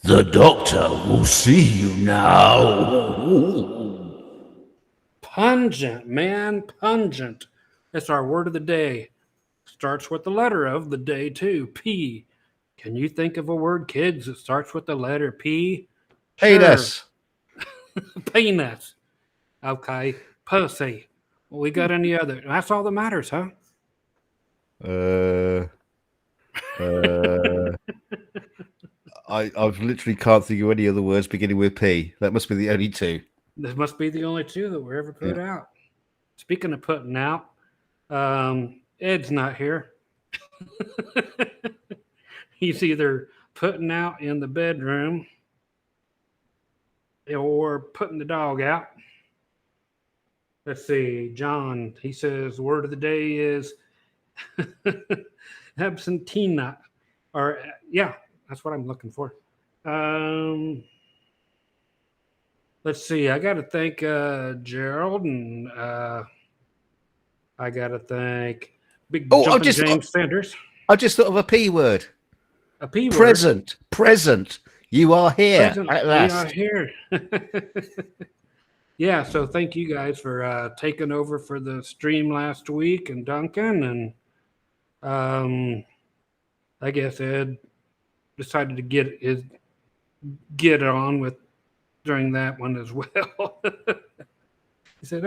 The doctor will see you now. Pungent, man, pungent. That's our word of the day. Starts with the letter of the day, too. P. Can you think of a word, kids, that starts with the letter P? Sure. Penis. Penis. Okay. Pussy. We got any other? That's all that matters, huh? I've literally can't think of any other words beginning with P. That must be the only two. This must be the only two that were ever put out. Speaking of putting out, Ed's not here. He's either putting out in the bedroom or putting the dog out. Let's see. John, he says, the word of the day is absentina. Or, yeah, that's what I'm looking for. Let's see. I got to thank Gerald, and I got to thank Big Jumpin' James Sanders. I just thought of a P word. A P word. Present. Present. You are here. Present. At last. We are here. Yeah, so thank you guys for taking over for the stream last week, and Duncan, and I guess Ed decided to get on with during that one as well. He said,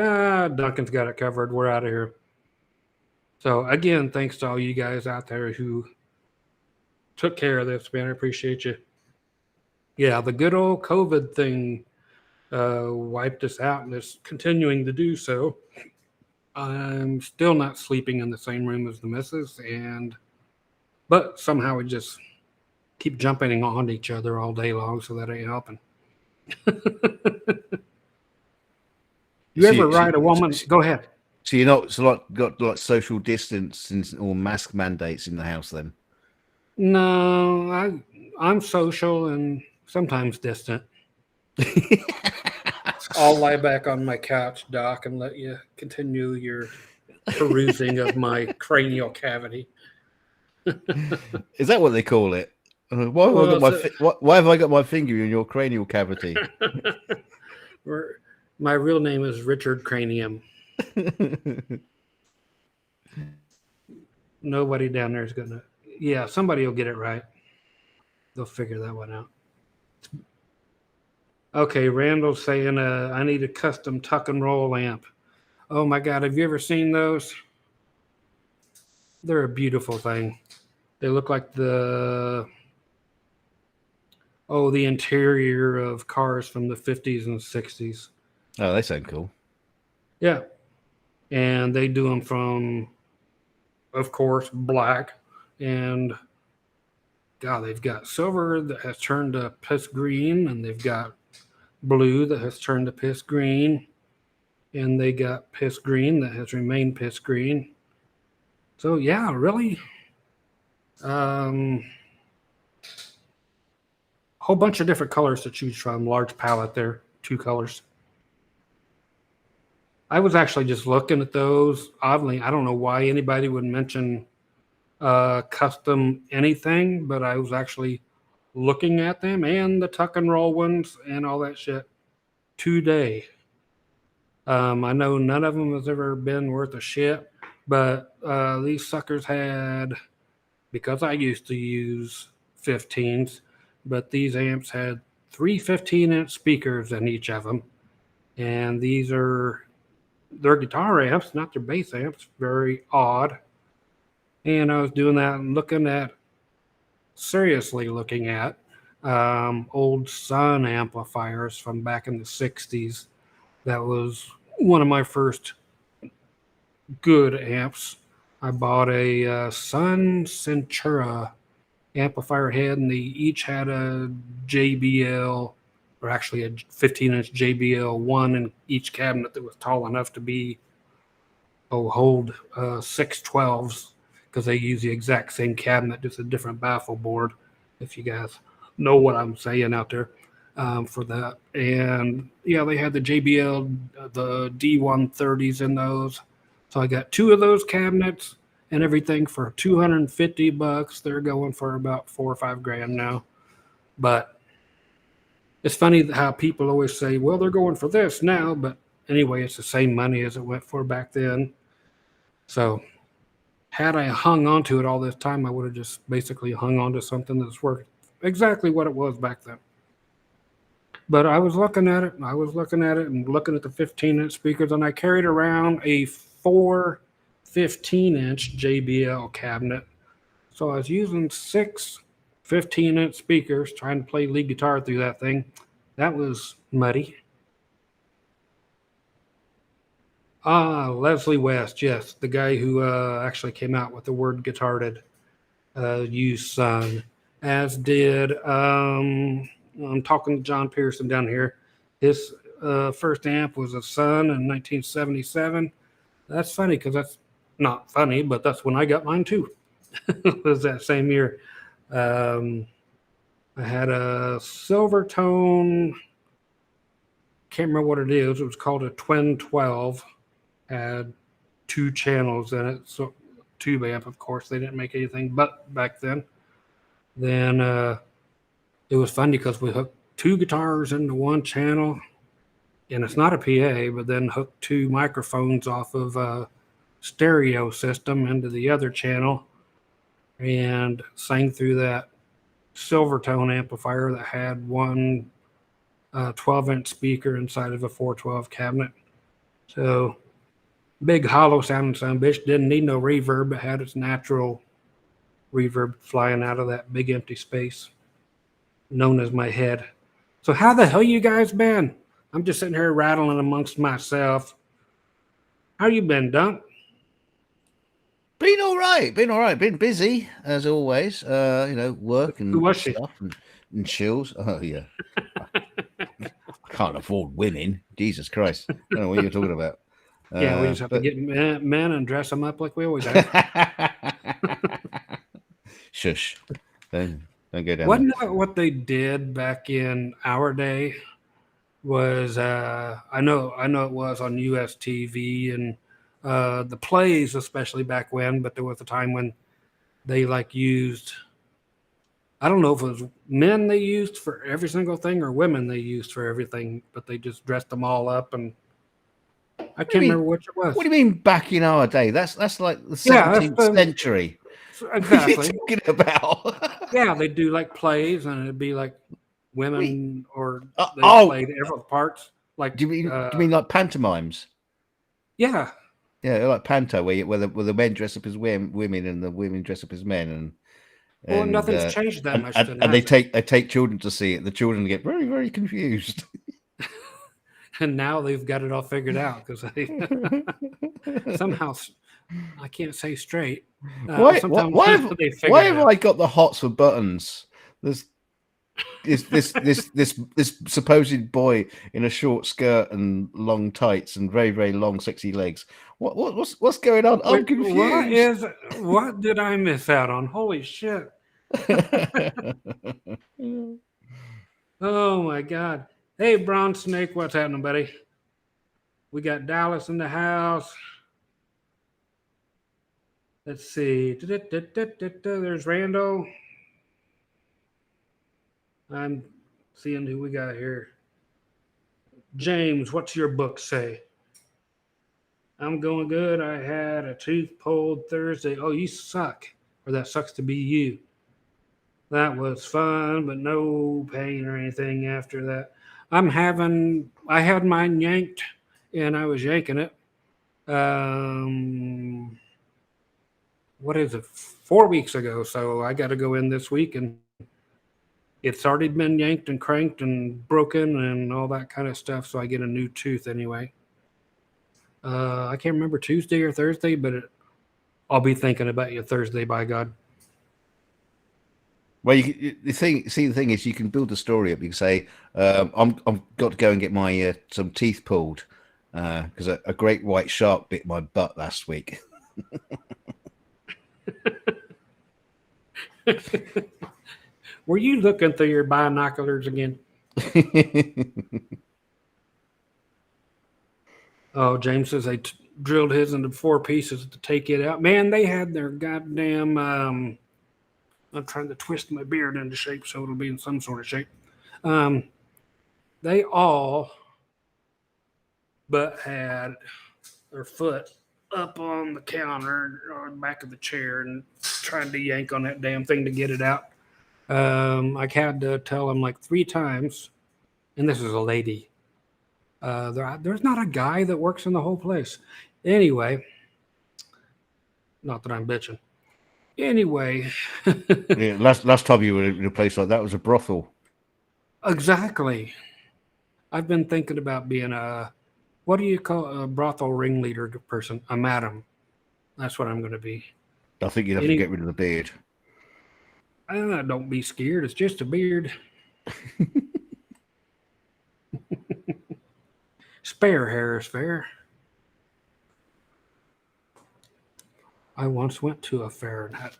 Duncan's got it covered. We're out of here. So again, thanks to all you guys out there who took care of this, man. I appreciate you. Yeah, the good old COVID thing wiped us out, and it's continuing to do so. I'm still not sleeping in the same room as the missus, but somehow we just keep jumping on each other all day long, so that ain't helping. You ever ride a woman? Go ahead. So you're not got like social distance or mask mandates in the house then? No, I'm social and sometimes distant. I'll lie back on my couch, Doc, and let you continue your perusing of my cranial cavity. Is that what they call it? Why have I got my finger in your cranial cavity? My real name is Richard Cranium. Nobody down there is gonna. Yeah, somebody will get it right. They'll figure that one out. Okay, Randall's saying, I need a custom tuck and roll amp. Oh my God, have you ever seen those? They're a beautiful thing. They look like the interior of cars from the 50s and 60s. Oh, they sound cool. Yeah. And they do them from, of course, black. And God, they've got silver that has turned to piss green, and they've got blue that has turned to piss green, and they got piss green that has remained piss green. So yeah, really, whole bunch of different colors to choose from. Large palette there, 2 colors. I was actually just looking at those. Oddly, I don't know why anybody would mention custom anything, but I was actually looking at them and the tuck and roll ones and all that shit today. I know none of them has ever been worth a shit, but these suckers had, because I used to use 15s, but these amps had 3 15-inch speakers in each of them, and these are their guitar amps, not their bass amps. Very odd. And I was doing that and seriously looking at old Sun amplifiers from back in the 60s. That was one of my first good amps. I bought a Sun Centura amplifier head, and they each had a JBL, or actually a 15-inch JBL 1 in each cabinet that was tall enough to hold 612s, because they use the exact same cabinet, just a different baffle board, if you guys know what I'm saying out there for that. And yeah, they had the JBL, the D130s in those. So I got 2 of those cabinets and everything for $250. They're going for about $4 or $5 grand now. But It's funny how people always say, well, they're going for this now, but anyway, it's the same money as it went for back then. So had I hung on to it all this time, I would have just basically hung on to something that's worth exactly what it was back then. But I was looking at it, and I was looking at it, and looking at the 15-inch speakers, and I carried around a 4 15-inch JBL cabinet. So I was using 6 15-inch speakers, trying to play lead guitar through that thing. That was muddy. Leslie West, yes, the guy who actually came out with the word guitarded, used Sun, as did, I'm talking to John Pearson down here. His first amp was a Sun in 1977. That's funny because that's not funny, but that's when I got mine too. It was that same year. I had a Silvertone, can't remember what it is. It was called a Twin 12. Had 2 channels in it, so tube amp, of course. They didn't make anything but back then. Then it was funny because we hooked 2 guitars into 1 channel, and it's not a PA, but then hooked 2 microphones off of a stereo system into the other channel, and sang through that Silvertone amplifier that had one 12-inch speaker inside of a 412 cabinet. So big hollow sounding son bitch, didn't need no reverb, but had its natural reverb flying out of that big empty space known as my head. So how the hell you guys been? I'm just sitting here rattling amongst myself. How you been, Dunk? Been all right. Been busy as always. Work and Who was she? stuff and chills. Oh yeah. I can't afford women. Jesus Christ. I don't know what you're talking about. Yeah, we just have to get men and dress them up like we always have. Shush. Don't go down. Wasn't that what they did back in our day? Was I know it was on US TV and the plays, especially back when, but there was a time when they like used, I don't know if it was men they used for every single thing or women they used for everything, but they just dressed them all up, and I can't remember which it was. What do you mean back in our day? That's like the 17th century. Exactly. What are you talking about? Yeah, they do like plays, and it'd be like women or they played every parts. Like, do you mean like pantomimes? Yeah. Yeah, like panto, where the men dress up as women and the women dress up as men, well, nothing's changed that much. And they take children to see it. The children get very, very confused. And now they've got it all figured out because somehow I can't say straight. Why have I got the hots for buttons? There's this supposed boy in a short skirt and long tights and very, very long sexy legs. What's going on? I'm confused. What did I miss out on? Holy shit. Oh my God. Hey, Brown Snake, what's happening, buddy? We got Dallas in the house. Let's see. There's Randall. I'm seeing who we got here. James, what's your book say? I'm going good. I had a tooth pulled Thursday. Oh, you suck. Or that sucks to be you. That was fun, but no pain or anything after that. I had mine yanked, and I was yanking it. What is it? 4 weeks ago. So I got to go in this week, and it's already been yanked and cranked and broken and all that kind of stuff. So I get a new tooth anyway. I can't remember Tuesday or Thursday, but I'll be thinking about you Thursday, by God. Well, the thing is, you can build the story up. You can say, "I've got to go and get my some teeth pulled because a great white shark bit my butt last week." Were you looking through your binoculars again? Oh, James says they drilled his into 4 pieces to take it out. Man, they had their goddamn. I'm trying to twist my beard into shape so it'll be in some sort of shape. they all but had their foot up on the counter or the back of the chair and trying to yank on that damn thing to get it out. I had to tell them like 3 times, and this is a lady. There's not a guy that works in the whole place. Anyway, not that I'm bitching. Anyway, Yeah, last time you were in a place like that was a brothel. exactly. I've been thinking about being a, what do you call a brothel ringleader person? A madam. That's what I'm going to be. I think you'd have to get rid of the beard. Don't be scared. It's just a beard. Spare hair is fair. I once went to a fair and had.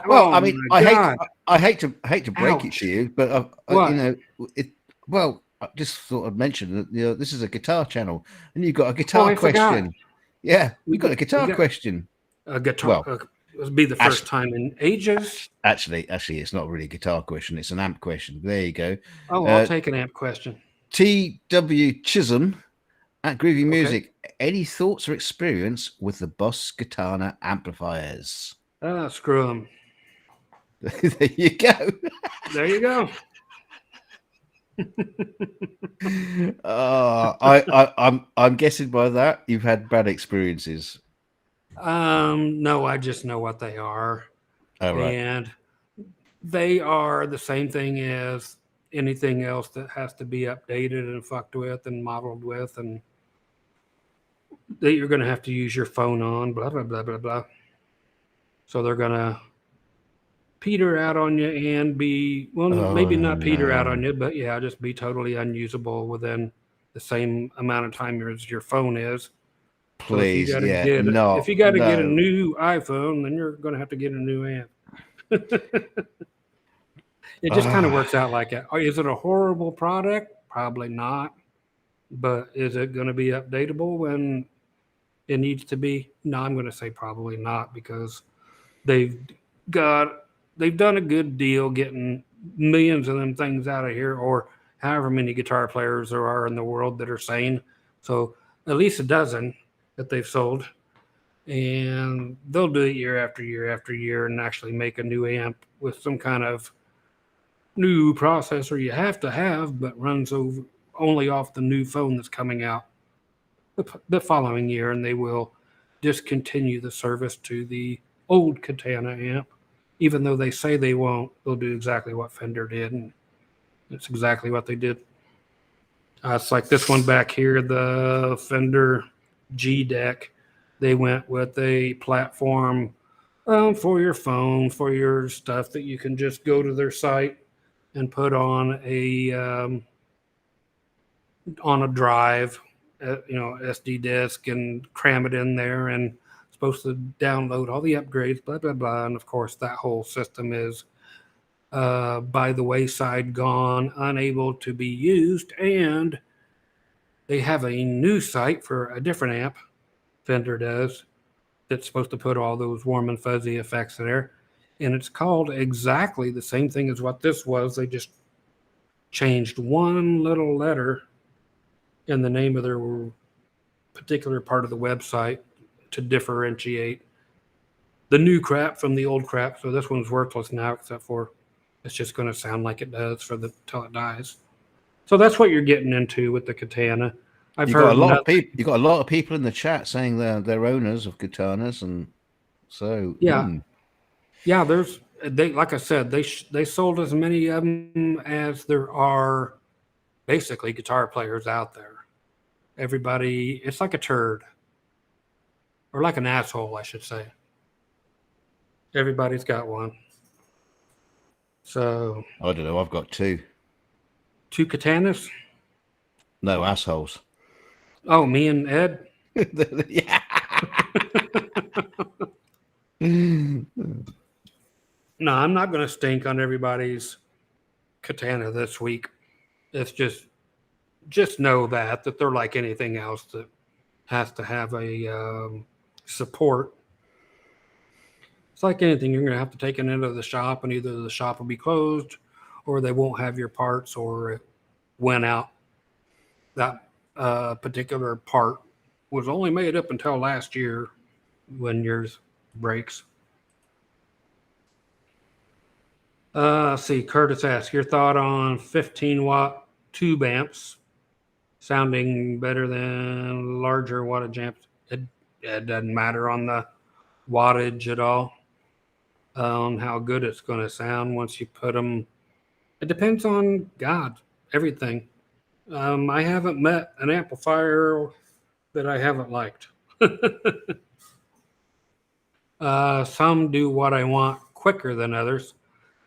Well, Oh I mean, my God. I hate to break it Ouch. to you, but What? you know, it. Well, I just thought I'd mention that this is a guitar channel, and you've got a guitar I forgot. question. Yeah, We we've got a got- guitar we got- question. A guitar. Well, It'll be the first time in ages. Actually, it's not really a guitar question; it's an amp question. There you go. Oh, I'll take an amp question. T.W. Chisholm at Groovy Okay. Music. Any thoughts or experience with the Boss Katana amplifiers? Screw them. There you go. There you go. I'm guessing by that you've had bad experiences. No, I just know what they are. All right. And they are the same thing as anything else that has to be updated and fucked with and modeled with, and that you're going to have to use your phone on, blah, blah, blah, blah, blah. So they're going to peter out on you and be, well, maybe not peter out on you, but yeah, just be totally unusable within the same amount of time as your phone is. Please, so if you got to get a new iPhone, then you're going to have to get a new amp. It just kind of works out like that. Is it a horrible product? Probably not. But is it going to be updatable when it needs to be? No, I'm going to say probably not, because they've done a good deal getting millions of them things out of here, or however many guitar players there are in the world that are sane. So at least a dozen that they've sold. And they'll do it year after year after year and actually make a new amp with some kind of new processor you have to have, but runs only off the new phone that's coming out the following year, and they will discontinue the service to the old Katana amp. Even though they say they won't, they'll do exactly what Fender did, and it's exactly what they did. It's like this one back here, the Fender G Deck. They went with a platform for your phone, for your stuff that you can just go to their site and put on a drive, SD disk, and cram it in there, and supposed to download all the upgrades, blah blah blah. And of course, that whole system is by the wayside, gone, unable to be used. And they have a new site for a different amp, Fender does, that's supposed to put all those warm and fuzzy effects there. And it's called exactly the same thing as what this was. They just changed one little letter in the name of their particular part of the website to differentiate the new crap from the old crap. So this one's worthless now, except for it's just going to sound like it does till it dies. So that's what you're getting into with the Katana. You got a lot of people in the chat saying they're owners of Katanas, and so yeah. There's like I said, they sold as many of them as there are basically guitar players out there. Everybody, it's like a turd, or like an asshole, I should say. Everybody's got one. So I don't know. I've got two Katanas. No, assholes. Oh, me and Ed. Yeah. No, I'm not going to stink on everybody's Katana this week. It's just know that they're like anything else that has to have a support. It's like anything. You're going to have to take it into the shop, and either the shop will be closed, or they won't have your parts, or went out. That particular part was only made up until last year when yours breaks. See, Curtis asked your thought on 15-watt tube amps sounding better than larger wattage amps. It doesn't matter on the wattage at all, on how good it's going to sound once you put them. It depends on God, everything. I haven't met an amplifier that I haven't liked. Some do what I want quicker than others,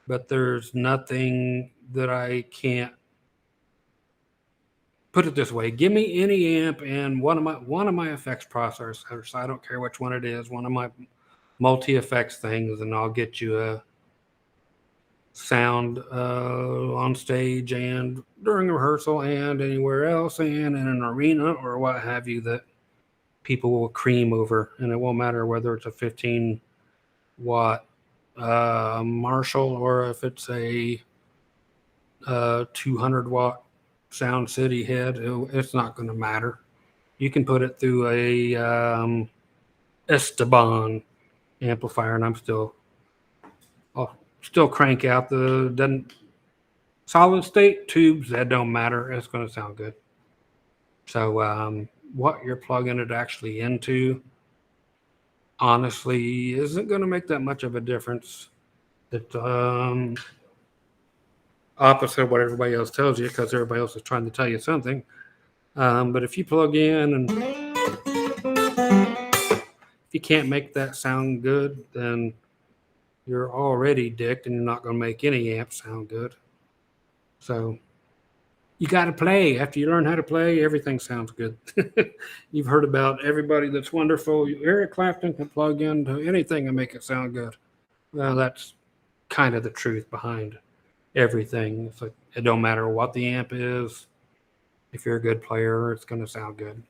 but there's nothing that I can't. Put it this way: give me any amp and one of my effects processors. I don't care which one it is. One of my multi effects things, and I'll get you a sound on stage and during rehearsal and anywhere else and in an arena or what have you that people will cream over, and it won't matter whether it's a 15-watt Marshall or if it's a 200-watt Sound City head. It's not going to matter. You can put it through a Esteban amplifier, and I'll still crank out the solid state tubes. That don't matter. It's going to sound good. So what you're plugging it actually into, honestly, isn't going to make that much of a difference. It's opposite of what everybody else tells you, because everybody else is trying to tell you something. But if you plug in and if you can't make that sound good, then you're already dicked and you're not going to make any amp sound good. So you got to play. After you learn how to play, everything sounds good. You've heard about everybody that's wonderful. Eric Clapton can plug into anything and make it sound good. Well, that's kind of the truth behind everything. It's like it don't matter what the amp is. If you're a good player, it's going to sound good.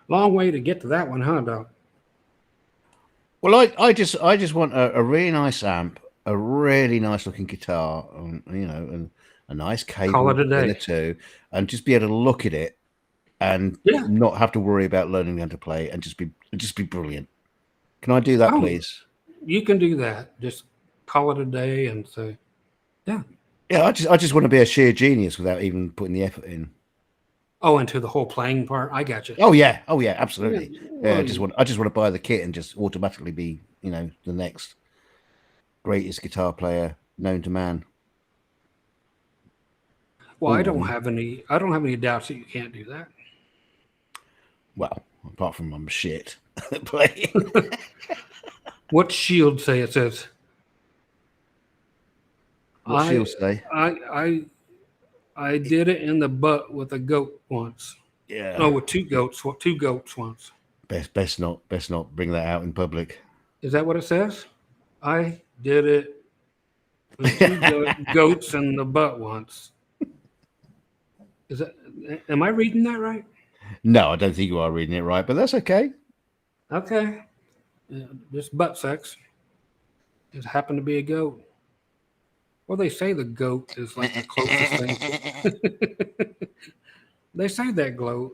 Long way to get to that one, huh, Doc? Well, I just want a really nice amp, a really nice looking guitar, and a nice cable Call it a day. in it too, and just be able to look at it and not have to worry about learning how to play, and just be brilliant. Can I do that, please? You can do that. Just call it a day and say, yeah. Yeah, I just want to be a sheer genius without even putting the effort in. Oh, into the whole playing part. I got you. Oh yeah, absolutely. Well, I just want to buy the kit and just automatically be, the next greatest guitar player known to man. Well, I don't have any doubts that you can't do that. Well, apart from I'm shit at playing. What's Shield say? It says. What's Shield say? I did it in the butt with a goat once. Yeah. No, with two goats once. Best not bring that out in public. Is that what it says? I did it with two goats in the butt once. Am I reading that right? No, I don't think you are reading it right, but that's okay. Okay. Just butt sex. It happened to be a goat. Well, they say the goat is like the closest thing. They say that glow.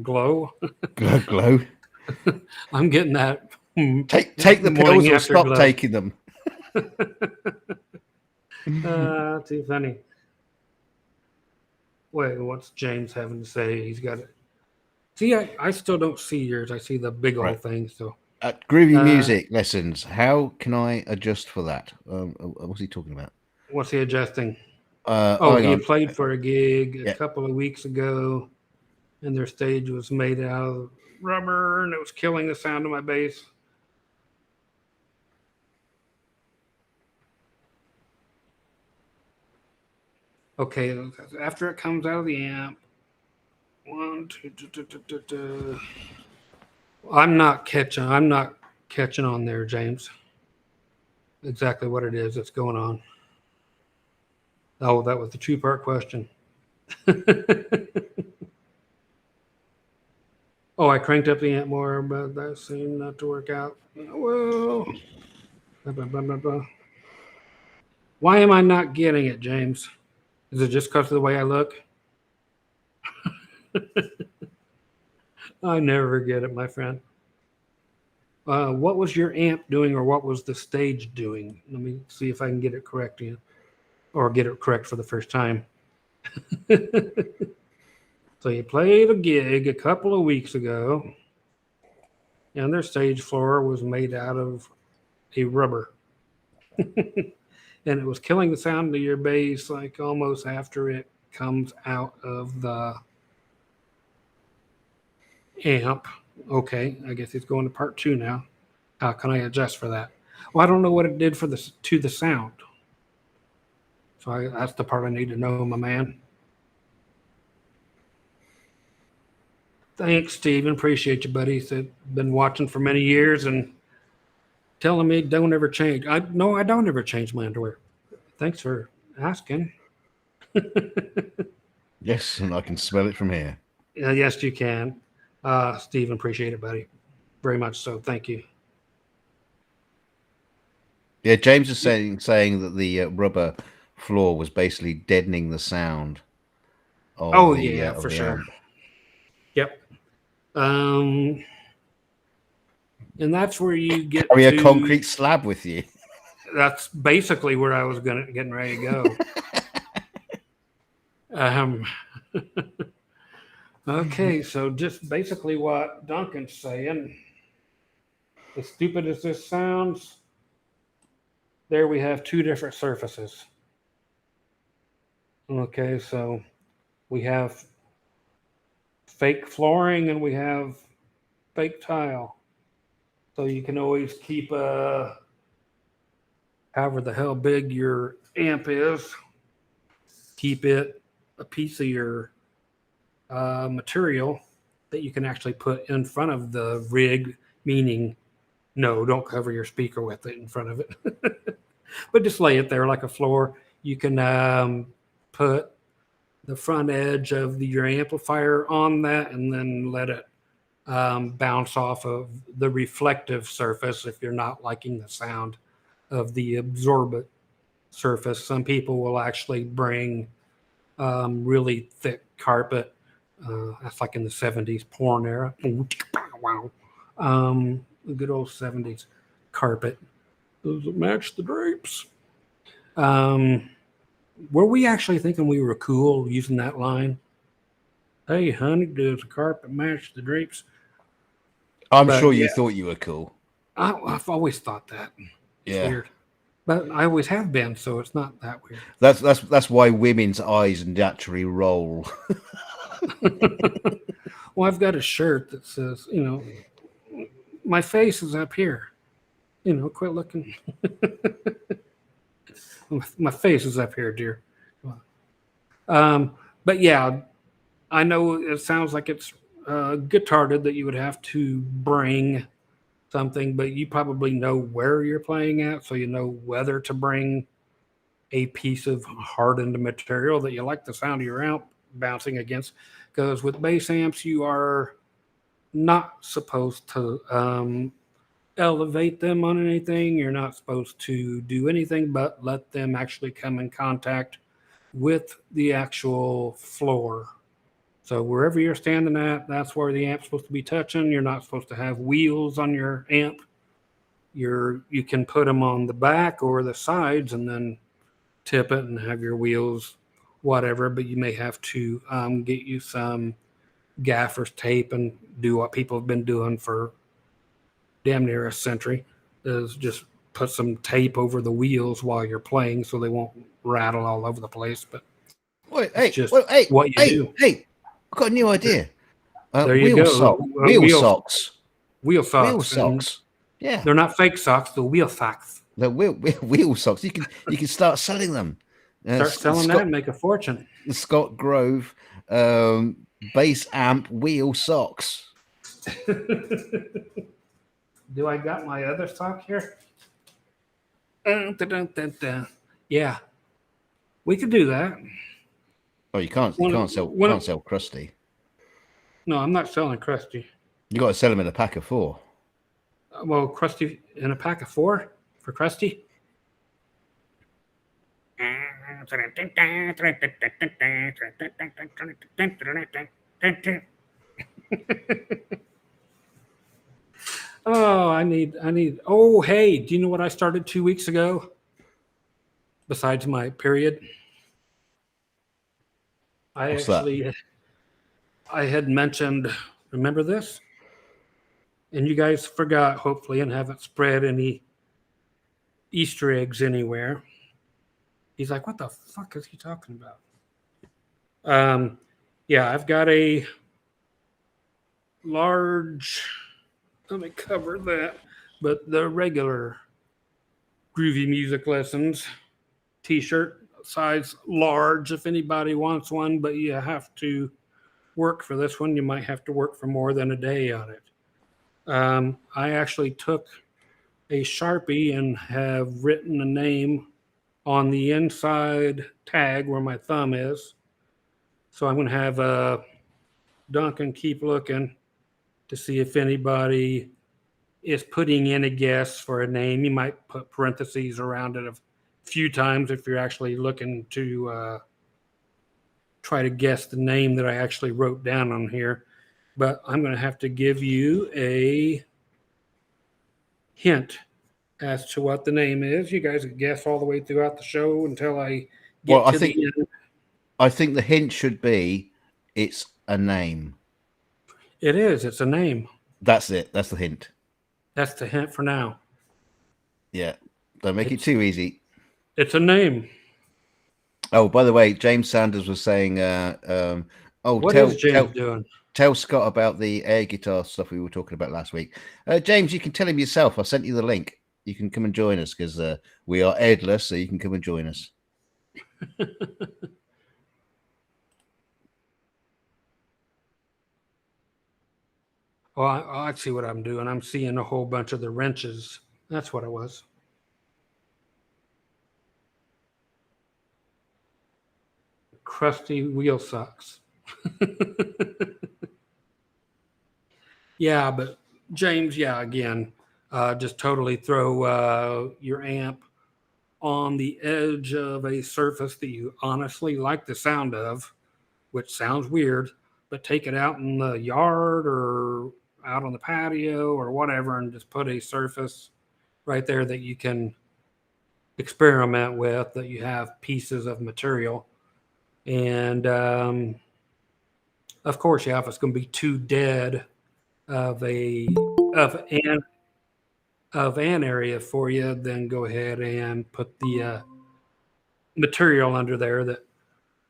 Glow. I'm getting that. Take the pills or stop glow. taking them. Too funny. Wait, what's James having to say? He's got it. See, I still don't see yours. I see the big old thing. So Groovy music lessons. How can I adjust for that? What's he talking about? What's he adjusting? He played for a gig a couple of weeks ago, and their stage was made out of rubber, and it was killing the sound of my bass. Okay, after it comes out of the amp, 1, 2. I'm not catching on there, James. Exactly what it is that's going on. Oh, that was the two-part question. Oh, I cranked up the amp more, but that seemed not to work out. Well, blah, blah, blah, blah, blah. Why am I not getting it, James? Is it just because of the way I look? I never get it, my friend. What was your amp doing, or what was the stage doing? Let me see if I can get it correct again, or get it correct for the first time. So you played a gig a couple of weeks ago, and their stage floor was made out of a rubber. And it was killing the sound of your bass like almost after it comes out of the amp. Okay, I guess it's going to part 2 now. How can I adjust for that? Well, I don't know what it did for the sound. So that's the part I need to know, my man. Thanks, Steven. Appreciate you, buddy. He's been watching for many years and telling me don't ever change. No, I don't ever change my underwear. Thanks for asking. Yes, and I can smell it from here. Yes, you can. Steven, appreciate it, buddy. Very much so. Thank you. Yeah, James is saying that the rubber floor was basically deadening the sound of for the sure. amp. Yep. And that's where you get Carry to a concrete slab with you. That's basically where I was getting ready to go. Okay, so just basically what Duncan's saying. As stupid as this sounds, there we have 2 different surfaces. Okay, so we have fake flooring and we have fake tile. So you can always keep however the hell big your amp is, keep it a piece of your material that you can actually put in front of the rig, meaning no, don't cover your speaker with it in front of it. But just lay it there like a floor. You can put the front edge of your amplifier on that and then let it bounce off of the reflective surface if you're not liking the sound of the absorbent surface. Some people will actually bring really thick carpet. That's like in the 70s porn era. Wow. The good old 70s carpet. Does it match the drapes? Were we actually thinking we were cool using that line? Hey, honey, does the carpet match the drapes? I'm sure you thought you were cool. I've always thought that. It's weird. But I always have been, so it's not that weird. That's why women's eyes naturally roll. Well, I've got a shirt that says, my face is up here. Quit looking. My face is up here, dear. But yeah, I know it sounds like it's guitarded that you would have to bring something, but you probably know where you're playing at, so you know whether to bring a piece of hardened material that you like the sound of your amp bouncing against. Because with bass amps, you are not supposed to elevate them on anything. You're not supposed to do anything but let them actually come in contact with the actual floor. So wherever you're standing at, that's where the amp's supposed to be touching. You're not supposed to have wheels on your amp. You can put them on the back or the sides and then tip it and have your wheels, whatever. But you may have to get you some gaffer's tape and do what people have been doing for damn near a century, is just put some tape over the wheels while you're playing so they won't rattle all over the place. But what you do. Hey, I've got a new idea. There you go. Wheel socks. Wheel socks. Wheel socks. Yeah. They're not fake socks, they're wheel socks. They're wheel socks. You can start selling them. Start selling that and make a fortune. The Scott Grove bass amp wheel socks. Do I got my other sock here? Yeah. We could do that. Oh, you can't sell Krusty. No, I'm not selling Krusty. You got to sell them in a pack of 4. Well, Krusty in a pack of 4 for Krusty? Oh, I need. Oh, hey, do you know what I started 2 weeks ago? Besides my period, What's that? I had mentioned. Remember this? And you guys forgot, hopefully, and haven't spread any Easter eggs anywhere. He's like, what the fuck is he talking about? Yeah, I've got a large, let me cover that, but the regular Groovy Music Lessons t-shirt, size large if anybody wants one, but you have to work for this one. You might have to work for more than a day on it. I actually took a Sharpie and have written a name on the inside tag where my thumb is. So I'm going to have Duncan keep looking to see if anybody is putting in a guess for a name. You might put parentheses around it a few times if you're actually looking to try to guess the name that I actually wrote down on here. But I'm going to have to give you a hint as to what the name is. You guys can guess all the way throughout the show until I get Well, to the end. I think the hint should be it's a name. It is. It's a name. That's it. That's the hint. That's the hint for now. Yeah. Don't make it too easy. It's a name. Oh, by the way, James Sanders was saying, What is James doing? Tell Scott about the air guitar stuff we were talking about last week. James, you can tell him yourself. I sent you the link. You can come and join us because we are Edless, so you can come and join us. Oh, I see what I'm doing. I'm seeing a whole bunch of the wrenches. That's what it was. Crusty wheel socks. Yeah, but James, yeah, again, just totally throw your amp on the edge of a surface that you honestly like the sound of, which sounds weird, but take it out in the yard or out on the patio or whatever and just put a surface right there that you can experiment with, that you have pieces of material. And of course, yeah, if it's going to be too dead of an area for you, then go ahead and put the material under there that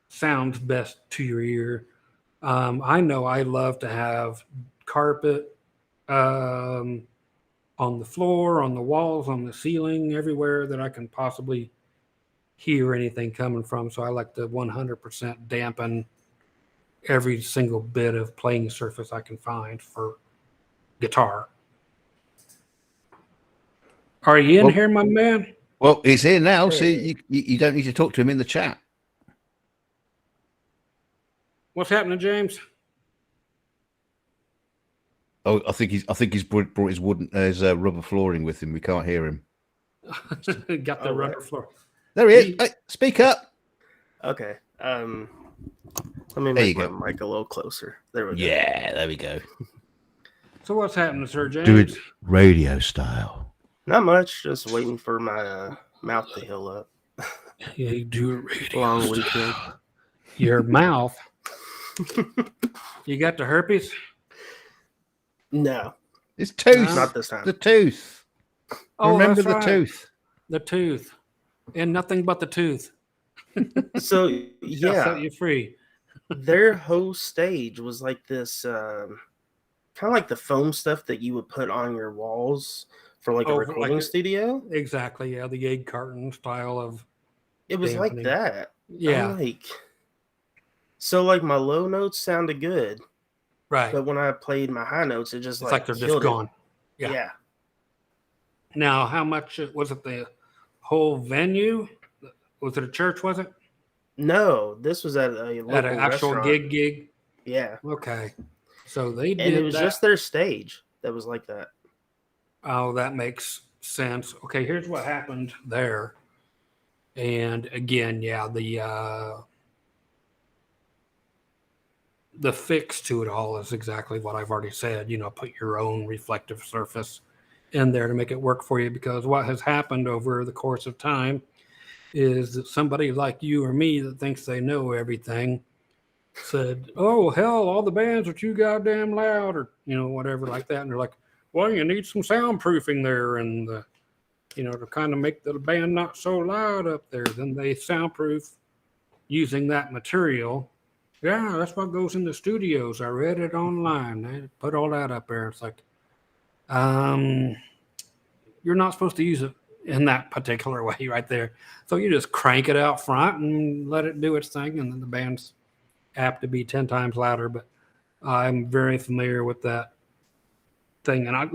sounds best to your ear. I know I love to have carpet on the floor, on the walls, on the ceiling, everywhere that I can possibly hear anything coming from. So I like to 100% dampen every single bit of playing surface I can find for guitar. Are you in here, my man? Well, he's here now, so you don't need to talk to him in the chat. What's happening, James? Oh, I think he's brought his rubber flooring with him. We can't hear him. Got the rubber floor. There he is. Hey, speak up. Okay. Let me make my mic a little closer. There we go. Yeah, there we go. So what's happening, Sir James? Do it radio style. Not much. Just waiting for my mouth to heal up. Yeah, you do it radio Long style. weekend. Your mouth. You got the herpes? No. It's tooth. Not this time. The tooth. Oh, remember that's the right. tooth. The tooth. And nothing but the tooth. So, I'll yeah. set you free. Their whole stage was like this, kind of like the foam stuff that you would put on your walls for like a recording studio. Exactly. Yeah, the egg carton style of. It was dampening. like that. Yeah. So like my low notes sounded good. Right. But when I played my high notes, it just it's like they're just gone. Yeah. Now, how much was it? The whole venue? Was it a church? Was it? No, this was at a local at an actual restaurant. gig. Yeah. Okay. So they did. And it was just their stage that was like that. Oh, that makes sense. Okay, here's what happened there. And again, yeah, the fix to it all is exactly what I've already said. Put your own reflective surface in there to make it work for you, because what has happened over the course of time is that somebody like you or me that thinks they know everything said, oh, hell, all the bands are too goddamn loud, or, whatever like that. And they're like, well, you need some soundproofing there. And, to kind of make the band not so loud up there. Then they soundproof using that material. Yeah, that's what goes in the studios. I read it online. They put all that up there. It's like, you're not supposed to use it in that particular way right there. So you just crank it out front and let it do its thing, and then the band's apt to be 10 times louder. But I'm very familiar with that thing. And I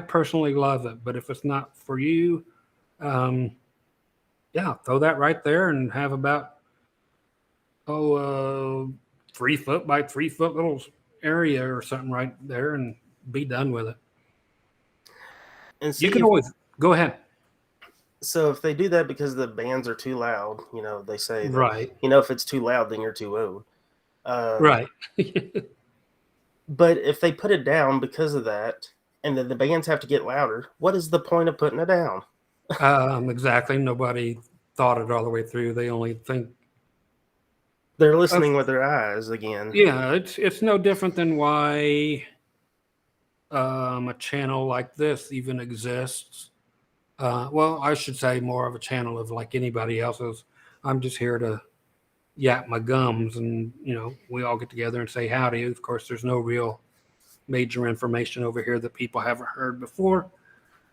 personally love it. But if it's not for you, throw that right there and have about 3 foot by 3 foot little area or something right there, and be done with it. And see, you can always go ahead. So if they do that because the bands are too loud, they say that, right. If it's too loud, then you're too old. Right. But if they put it down because of that, and then the bands have to get louder, what is the point of putting it down? Exactly. Nobody thought it all the way through. They only think they're listening with their eyes again. Yeah, it's no different than why a channel like this even exists. Well, I should say more of a channel of like anybody else's. I'm just here to yap my gums, and we all get together and say howdy. Of course, there's no real major information over here that people haven't heard before,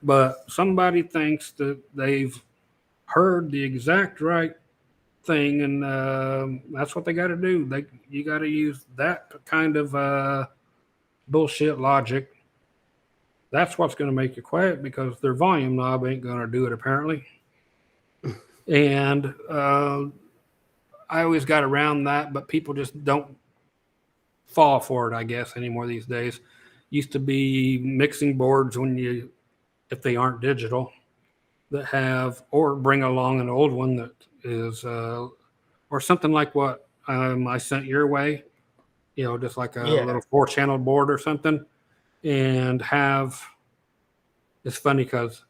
but somebody thinks that they've heard the exact right thing, and that's what they got to do. You got to use that kind of bullshit logic. That's what's going to make you quiet, because their volume knob ain't going to do it apparently. And I always got around that, but people just don't fall for it, I guess, anymore these days. Used to be mixing boards if they aren't digital, that have, or bring along an old one that is, or something like what I sent your way, just like a little 4-channel board or something, and it's funny because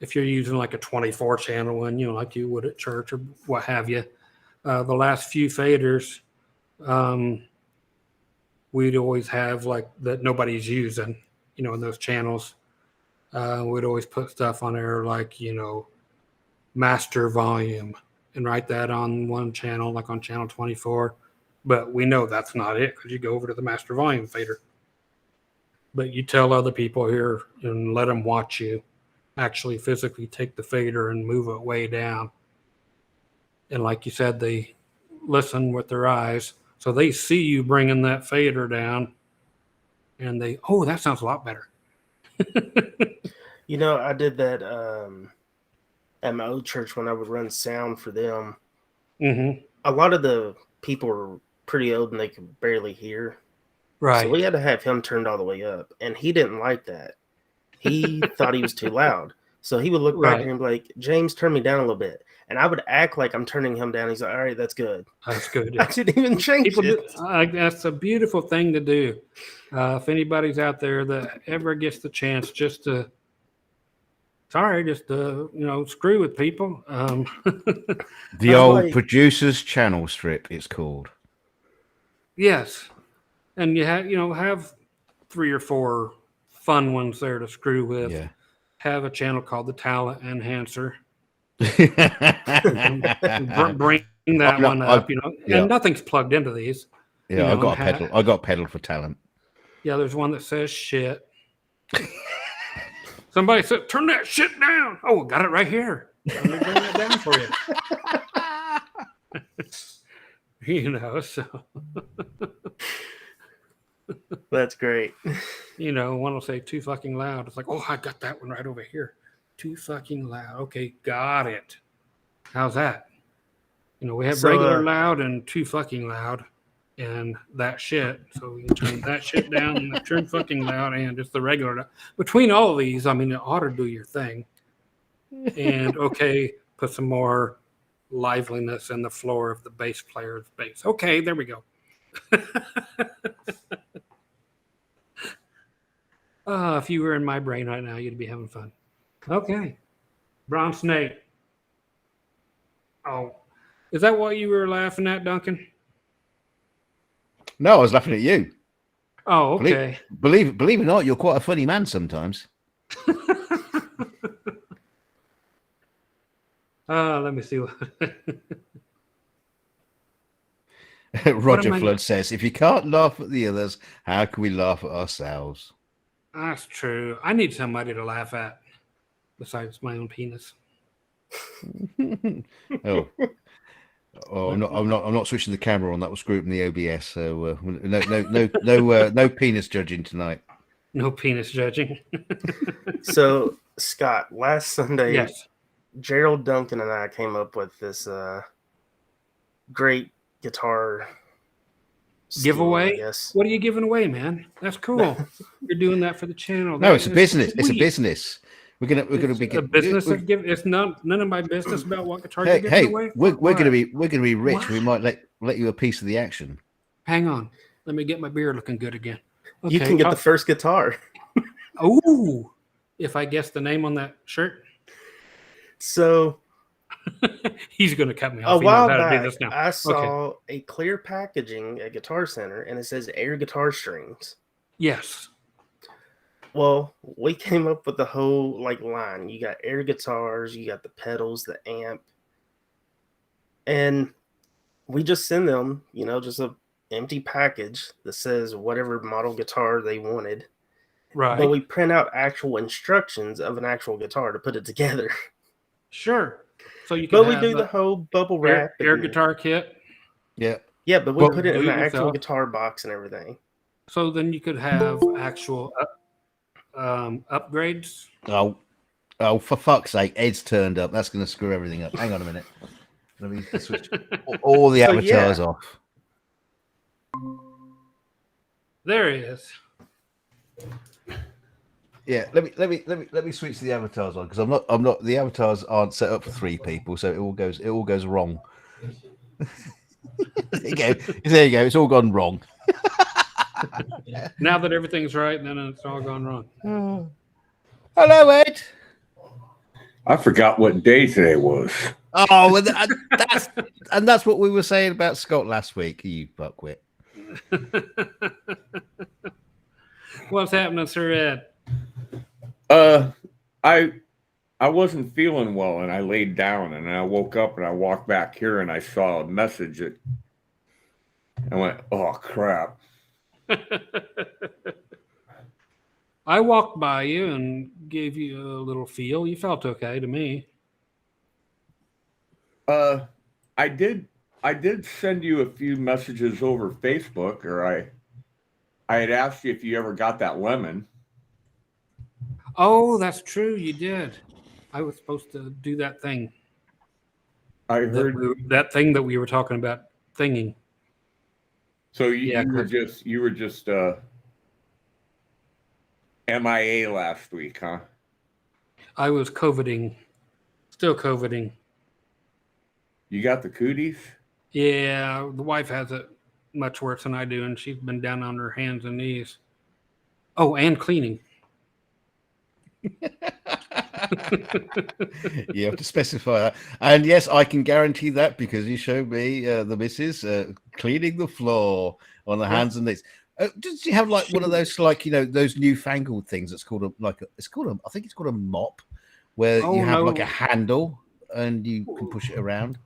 if you're using like a 24-channel one, like you would at church or what have you, the last few faders, we'd always have like that nobody's using, in those channels. We'd always put stuff on there like, master volume, and write that on one channel, like on channel 24. But we know that's not it, because you go over to the master volume fader. But you tell other people here and let them watch you actually physically take the fader and move it way down. And like you said, they listen with their eyes. So they see you bringing that fader down, and that sounds a lot better. I did that at my old church when I would run sound for them. Mm-hmm. A lot of the people were pretty old and they could barely hear. Right. So we had to have him turned all the way up, and he didn't like that. He thought he was too loud. So he would look back at him and be like, James, turn me down a little bit. And I would act like I'm turning him down. He's like, all right, that's good. That's good. I didn't even change it. That's a beautiful thing to do. If anybody's out there that ever gets the chance just to screw with people. The old producer's channel strip, it's called. Yes. And you have 3 or 4 fun ones there to screw with. Yeah. Have a channel called the Talent Enhancer. Bring that one up, and nothing's plugged into these. Yeah, I got a pedal. I got a pedal for talent. Yeah, there's one that says shit. Somebody said, turn that shit down. Oh, got it right here. Let me bring it down for you. So. That's great. One will say too fucking loud. It's like, oh, I got that one right over here. Too fucking loud. Okay, got it. How's that? We have regular loud and too fucking loud and that shit. So you turn that shit down and turn fucking loud and just the regular loud. Between all of these, it ought to do your thing. And okay, put some more liveliness in the floor of the bass player's bass. Okay, there we go. If you were in my brain right now, you'd be having fun. Okay. Brown snake. Oh, is that what you were laughing at, Duncan? No, I was laughing at you. Oh, okay. Believe it or not, you're quite a funny man sometimes. Let me see what. Roger Flood says, if you can't laugh at the others, how can we laugh at ourselves? That's true. I need somebody to laugh at besides my own penis. Oh, I'm not switching the camera on. That was screwed in the OBS. So no penis judging tonight. No penis judging. So Scott, last Sunday, Yes. Gerald Duncan and I came up with this great guitar giveaway. scheme, I guess. What are you giving away, man? That's cool. You're doing that for the channel. No, it's a business. It's a business. We're gonna be a business of give. It's none of my business about what guitar you're giving away. We're gonna be rich. What? We might let you a piece of the action. Hang on, let me get my beard looking good again. Okay. You can get the first guitar. Oh, if I guess the name on that shirt. So he's gonna cut me off. A while back, do this now. I saw a clear packaging at Guitar Center, and it says air guitar strings. Yes. Well, we came up with the whole line. You got air guitars, you got the pedals, the amp, and we just send them, just a empty package that says whatever model guitar they wanted. Right. But we print out actual instructions of an actual guitar to put it together. Sure. So you can. But we do the whole bubble wrap air guitar kit. Yeah. Yeah, but we put it in the actual guitar box and everything. So then you could have actual upgrades. Oh, for fuck's sake, Ed's turned up. That's going to screw everything up. Hang on a minute. Let me switch all the avatars off. There he is. Yeah, let me switch the avatars on because I'm not the avatars aren't set up for 3 people, so it all goes wrong. There you go. It's all gone wrong. Now that everything's right, then it's all gone wrong. Hello, Ed. I forgot what day today was. Oh, and that's what we were saying about Scott last week. You fuckwit. What's happening, Sir Ed? I wasn't feeling well, and I laid down, and I woke up, and I walked back here, and I saw a message. I went, "Oh crap." I walked by you and gave you a little feel. You felt okay to me. I did send you a few messages over Facebook, or I had asked you if you ever got that lemon. Oh, that's true. You did. I was supposed to do that thing. I heard that thing that we were talking about thinging. So you were just MIA last week, huh? I was COVIDing. Still COVIDing. You got the cooties? Yeah, the wife has it much worse than I do, and she's been down on her hands and knees. Oh, and cleaning. You have to specify that. And yes, I can guarantee that because you showed me the missus cleaning the floor on the hands and knees. Does she have one of those those newfangled things that's called I think it's called a mop, where you have a handle and you can push it around?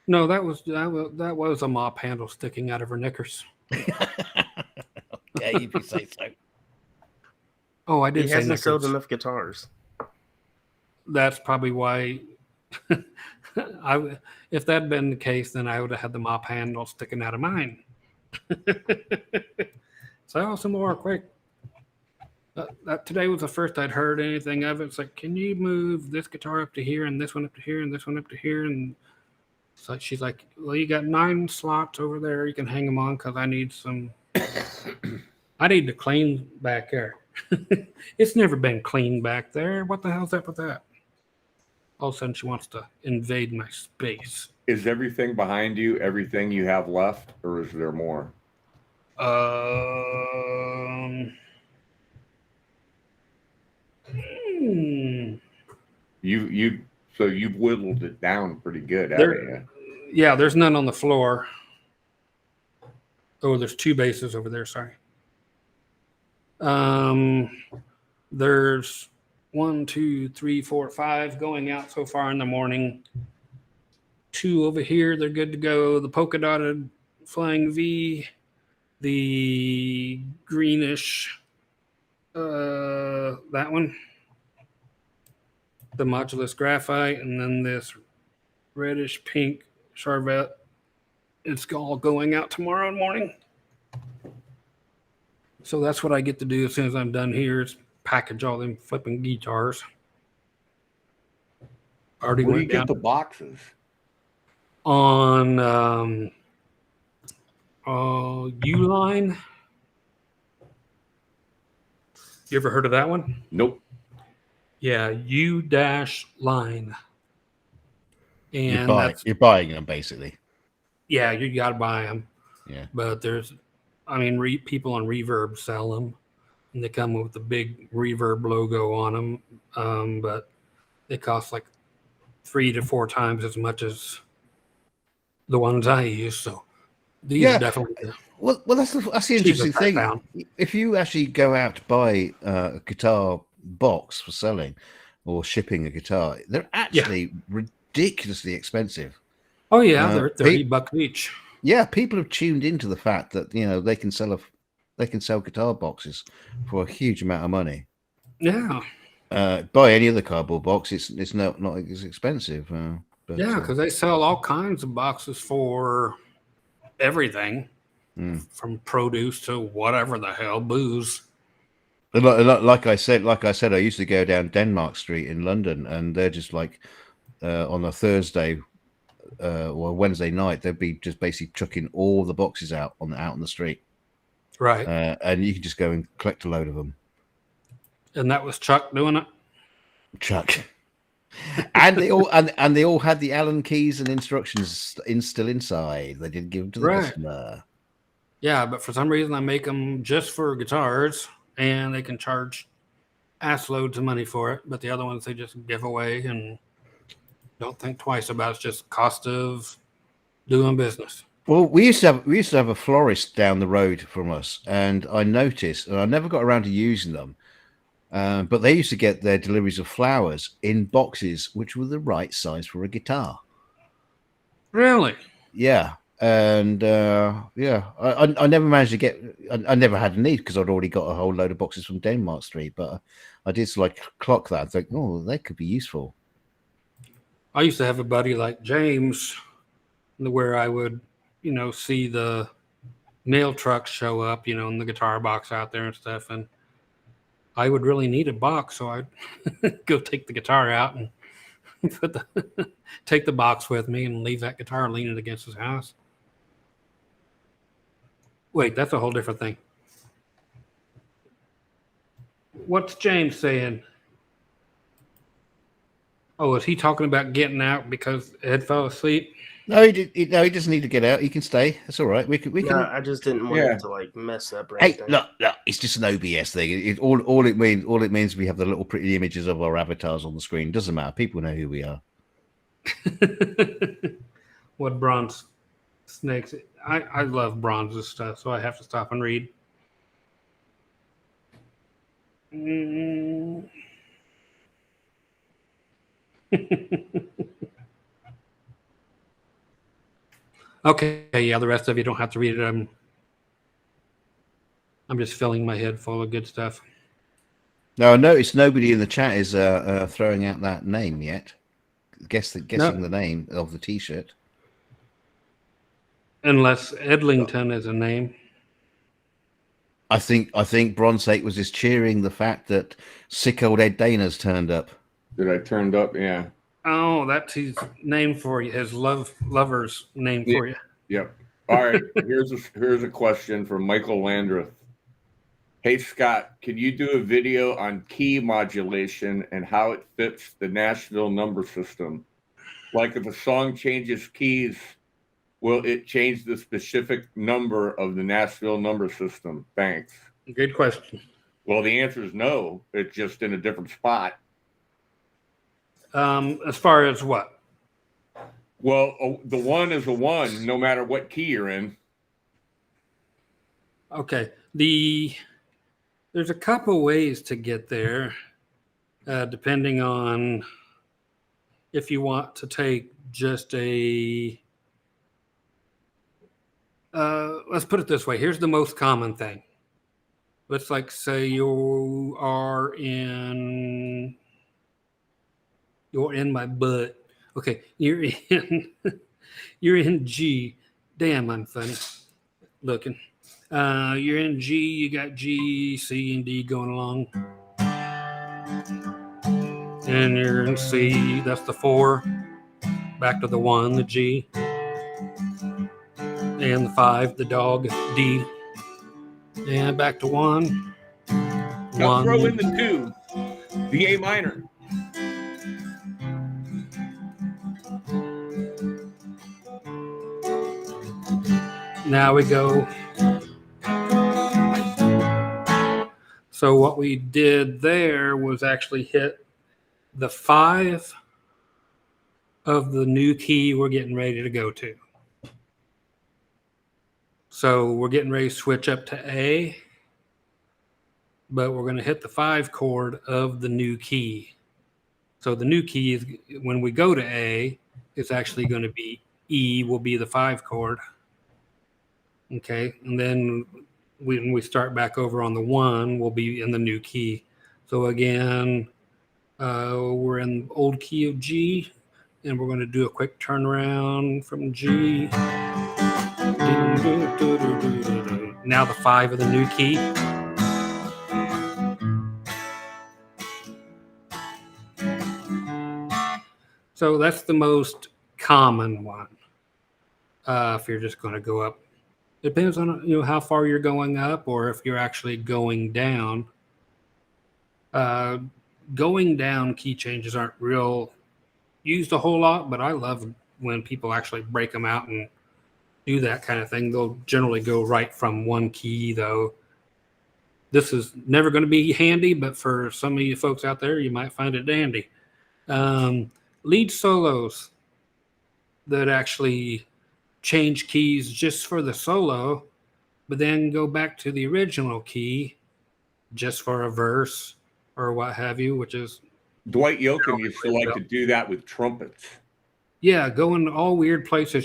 No, that was a mop handle sticking out of her knickers. Yeah, if you say so. Oh, I did he say hasn't knickers. sold enough guitars. That's probably why. If that had been the case, then I would have had the mop handle sticking out of mine. So some more quick. Today was the first I'd heard anything of it. It's like, can you move this guitar up to here and this one up to here and this one up to here? And so she's like, well, you got 9 slots over there. You can hang them on because I need some. I need to clean back there. It's never been clean back there. What the hell's up with that? all of a sudden she wants to invade my space. Is everything behind you everything you have left, or is there more? Hmm. So you've whittled it down pretty good, haven't you? Yeah, there's none on the floor. Oh, there's 2 bases over there. Sorry. There's 1, 2, 3, 4, 5 going out so far in the morning. 2 over here, they're good to go. The polka dotted flying V, the greenish, that one, the modulus graphite, and then this reddish pink Charvet. It's all going out tomorrow morning. So that's what I get to do as soon as I'm done here is package all them flipping guitars. Already Where do you went down get the boxes? on Uline. You ever heard of that one? Nope. Yeah, U-line. And You're buying them basically. Yeah, you got to buy them. Yeah. But there's, people on Reverb sell them, and they come with the big Reverb logo on them. But they cost like 3 to 4 times as much as the ones I use. So these are definitely. Well, that's the interesting thing. Down. If you actually go out to buy a guitar box for selling or shipping a guitar, they're actually ridiculously expensive. Oh yeah, they're $30 each. Yeah, people have tuned into the fact that they can sell guitar boxes for a huge amount of money. Yeah. Buy any other cardboard box, it's not as expensive. Because they sell all kinds of boxes for everything, from produce to whatever the hell, booze. Like I said, I used to go down Denmark Street in London, and they're just like on a Thursday or Wednesday night, they'd be just basically chucking all the boxes out on the street, right? And you can just go and collect a load of them. And that was Chuck doing it. Chuck. And they all had the Allen keys and instructions still inside. They didn't give them to the customer. Yeah, but for some reason I make them just for guitars, and they can charge ass loads of money for it. But the other ones they just give away and don't think twice about it. It's just cost of doing business. Well, we used to have a florist down the road from us, and I noticed, and I never got around to using them. But they used to get their deliveries of flowers in boxes which were the right size for a guitar. Really? Yeah. And I never managed to get. I never had a need because I'd already got a whole load of boxes from Denmark Street. But I did clock that. I think, oh, they could be useful. I used to have a buddy like James, where I would, see the mail trucks show up, in the guitar box out there and stuff, and I would really need a box, so I'd go take the guitar out and take the box with me and leave that guitar leaning against his house. Wait, that's a whole different thing. What's James saying? Oh, is he talking about getting out because Ed fell asleep? No, he doesn't need to get out. He can stay. That's all right. We can. I just didn't want it to mess up. Or anything. Look, it's just an OBS thing. All it means we have the little pretty images of our avatars on the screen. Doesn't matter. People know who we are. What bronze snakes? I love bronze stuff, so I have to stop and read. Okay, yeah, the rest of you don't have to read it. I'm just filling my head full of good stuff. Now, I noticed nobody in the chat is throwing out that name yet. Guessing the name of the T-shirt. Unless Edlington is a name. I think Bronze was just cheering the fact that sick old Ed Dana's turned up. That I turned up, yeah. Oh, that's his name for you. His lover's name for you. Yep. All right. Here's a question from Michael Landreth. Hey, Scott, can you do a video on key modulation and how it fits the Nashville number system? Like if a song changes keys, will it change the specific number of the Nashville number system? Thanks. Good question. Well, the answer is no. It's just in a different spot. As far as what? Well, the one is a one, no matter what key you're in. Okay. There's a couple ways to get there, depending on if you want to take just a. Let's put it this way. Here's the most common thing. Let's like say you're in my butt. Okay, you're in G. Damn, I'm funny looking. You're in G, you got G, C, and D going along. And you're in C, that's the 4. Back to the 1, the G. And the 5, the dog, D. And back to 1. Now throw in the 2, the A minor. Now we go. So what we did there was actually hit the 5 of the new key we're getting ready to go to. So we're getting ready to switch up to A, but we're going to hit the 5 chord of the new key. So the new key is, when we go to A, it's actually going to be E will be the 5 chord. Okay, and then when we start back over on the 1, we'll be in the new key. So again, we're in old key of G, and we're going to do a quick turnaround from G. Now the 5 of the new key. So that's the most common one. If you're just going to go up. Depends on how far you're going up or if you're actually going down. Going down key changes aren't real used a whole lot, but I love when people actually break them out and do that kind of thing. They'll generally go right from one key, though. This is never going to be handy, but for some of you folks out there, you might find it dandy. Lead solos that actually change keys just for the solo, but then go back to the original key just for a verse or what have you, which is Dwight Yoakam used to like to do that with trumpets. Yeah, go in all weird places.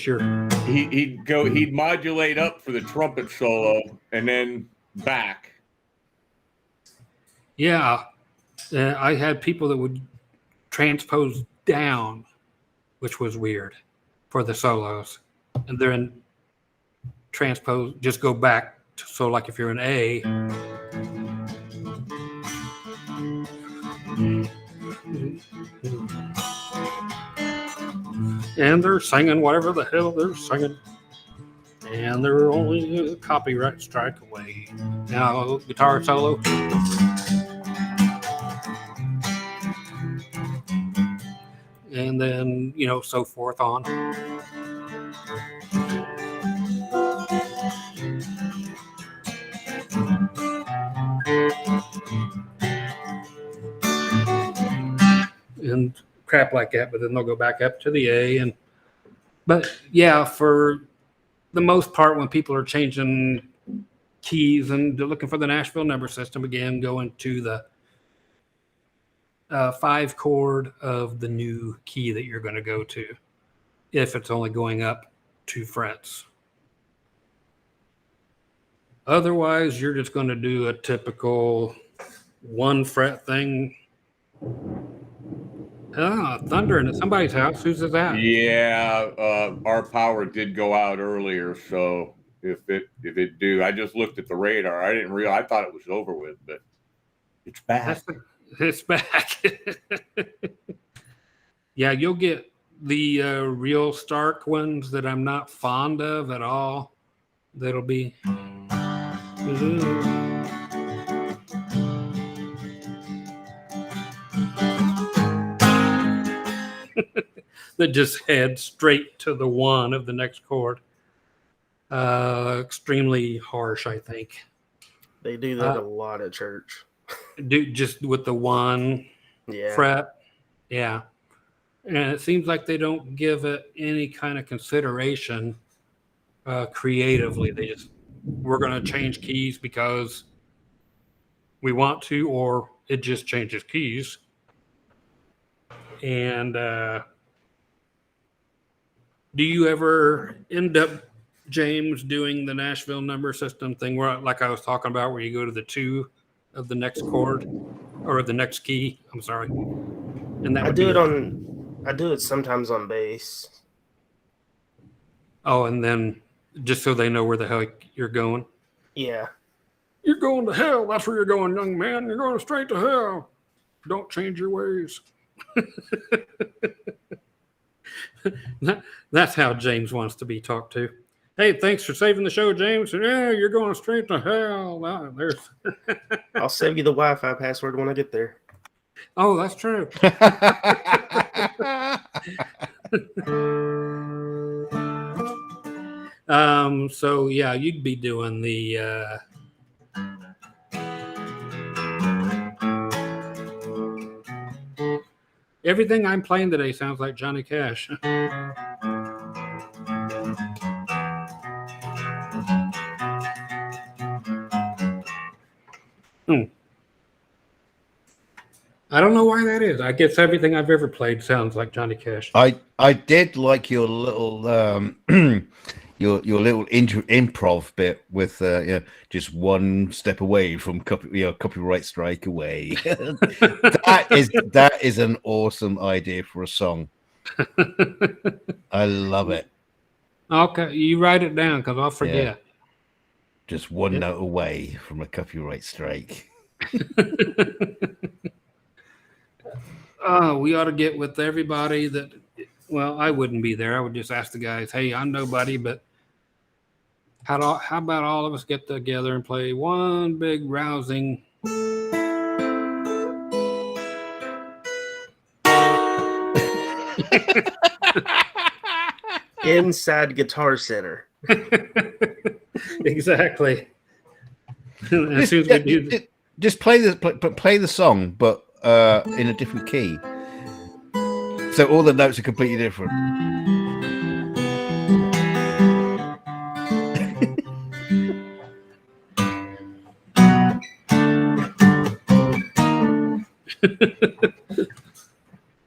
He'd modulate up for the trumpet solo and then back. Yeah, I had people that would transpose down, which was weird for the solos, and then transpose, just go back. So like if you're an A, and they're singing whatever the hell they're singing, and they're only a copyright strike away. Now guitar solo. And then, so forth on. And crap like that, but then they'll go back up to the A. But yeah, for the most part, when people are changing keys and they're looking for the Nashville number system, again, going to the 5 chord of the new key that you're going to go to, if it's only going up 2 frets. Otherwise, you're just going to do a typical 1 fret thing. Thundering at somebody's house. Whose is that? Yeah, our power did go out earlier, so if it do, I just looked at the radar. I didn't realize. I thought it was over with, but it's back. It's back. Yeah, you'll get the real stark ones that I'm not fond of at all. That'll be. that just head straight to the one of the next chord. Extremely harsh, I think. They do that a lot at church. Just with the one fret. Yeah. And it seems like they don't give it any kind of consideration creatively. We're going to change keys because we want to, or it just changes keys. And do you ever end up, James, doing the Nashville number system thing where, like I was talking about, where you go to the 2 of the next chord or the next key? I'm sorry. And that I do it sometimes on bass. Oh, and then just so they know where the hell you're going. Yeah. You're going to hell. That's where you're going, young man. You're going straight to hell. Don't change your ways. That's how James wants to be talked to. Hey, thanks for saving the show, James. Yeah, you're going straight to hell. There's. I'll save you the Wi-Fi password when I get there. Oh, that's true. So yeah, you'd be doing the everything I'm playing today sounds like Johnny Cash. I don't know why that is. I guess everything I've ever played sounds like Johnny Cash. I did like your little your little improv bit with just one step away from copyright strike away. that is an awesome idea for a song. I love it. Okay, you write it down because I'll forget. Yeah. Just one note away from a copyright strike. We ought to get with everybody that. Well, I wouldn't be there. I would just ask the guys, "Hey, I'm nobody, but how about all of us get together and play one big rousing." Inside Guitar Center. Exactly. As soon as we do, just play the song, but in a different key. So all the notes are completely different.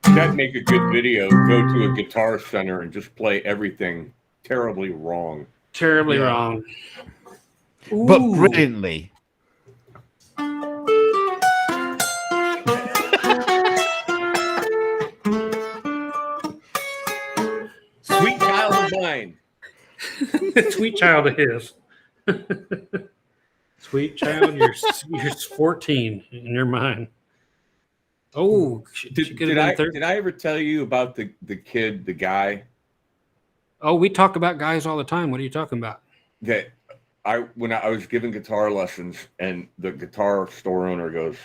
That'd make a good video. Go to a Guitar Center and just play everything terribly wrong. Terribly wrong. But brilliantly. Sweet child of mine. Sweet child of his. Sweet child, you're 14 in your mind. Oh, did I ever tell you about the kid, the guy? Oh, we talk about guys all the time. What are you talking about? That when I was giving guitar lessons, and the guitar store owner goes,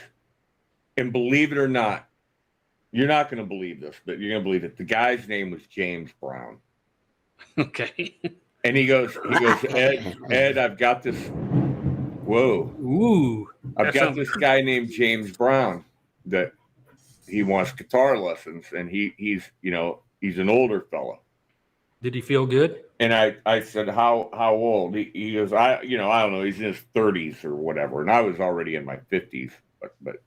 and believe it or not, you're not going to believe this, but you're going to believe it. The guy's name was James Brown. Okay. And he goes, Ed, I've got this. Whoa. Ooh. I've got this guy named James Brown that he wants guitar lessons, and he's an older fella. Did he feel good? And I said, how old? He goes, I don't know. He's in his 30s or whatever. And I was already in my 50s, but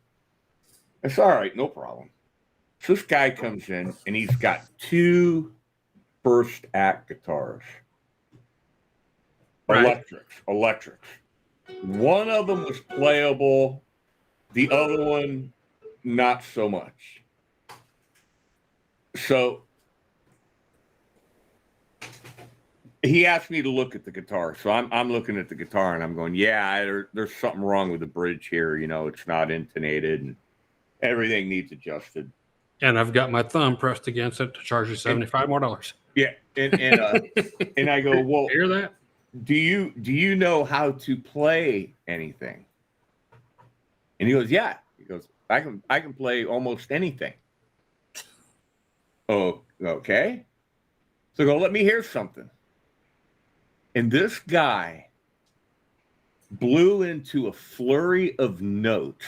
it's all right. No problem. So this guy comes in and he's got 2 first act guitars. Right. Electrics. One of them was playable. The other one, not so much. So he asked me to look at the guitar. So I'm looking at the guitar and I'm going, yeah, there's something wrong with the bridge here. It's not intonated and everything needs adjusted. And I've got my thumb pressed against it to charge you $75 more. Yeah. And I go, well, hear that? Do you know how to play anything? And he goes, yeah. He goes, I can play almost anything. Oh, okay. So go, let me hear something. And this guy blew into a flurry of notes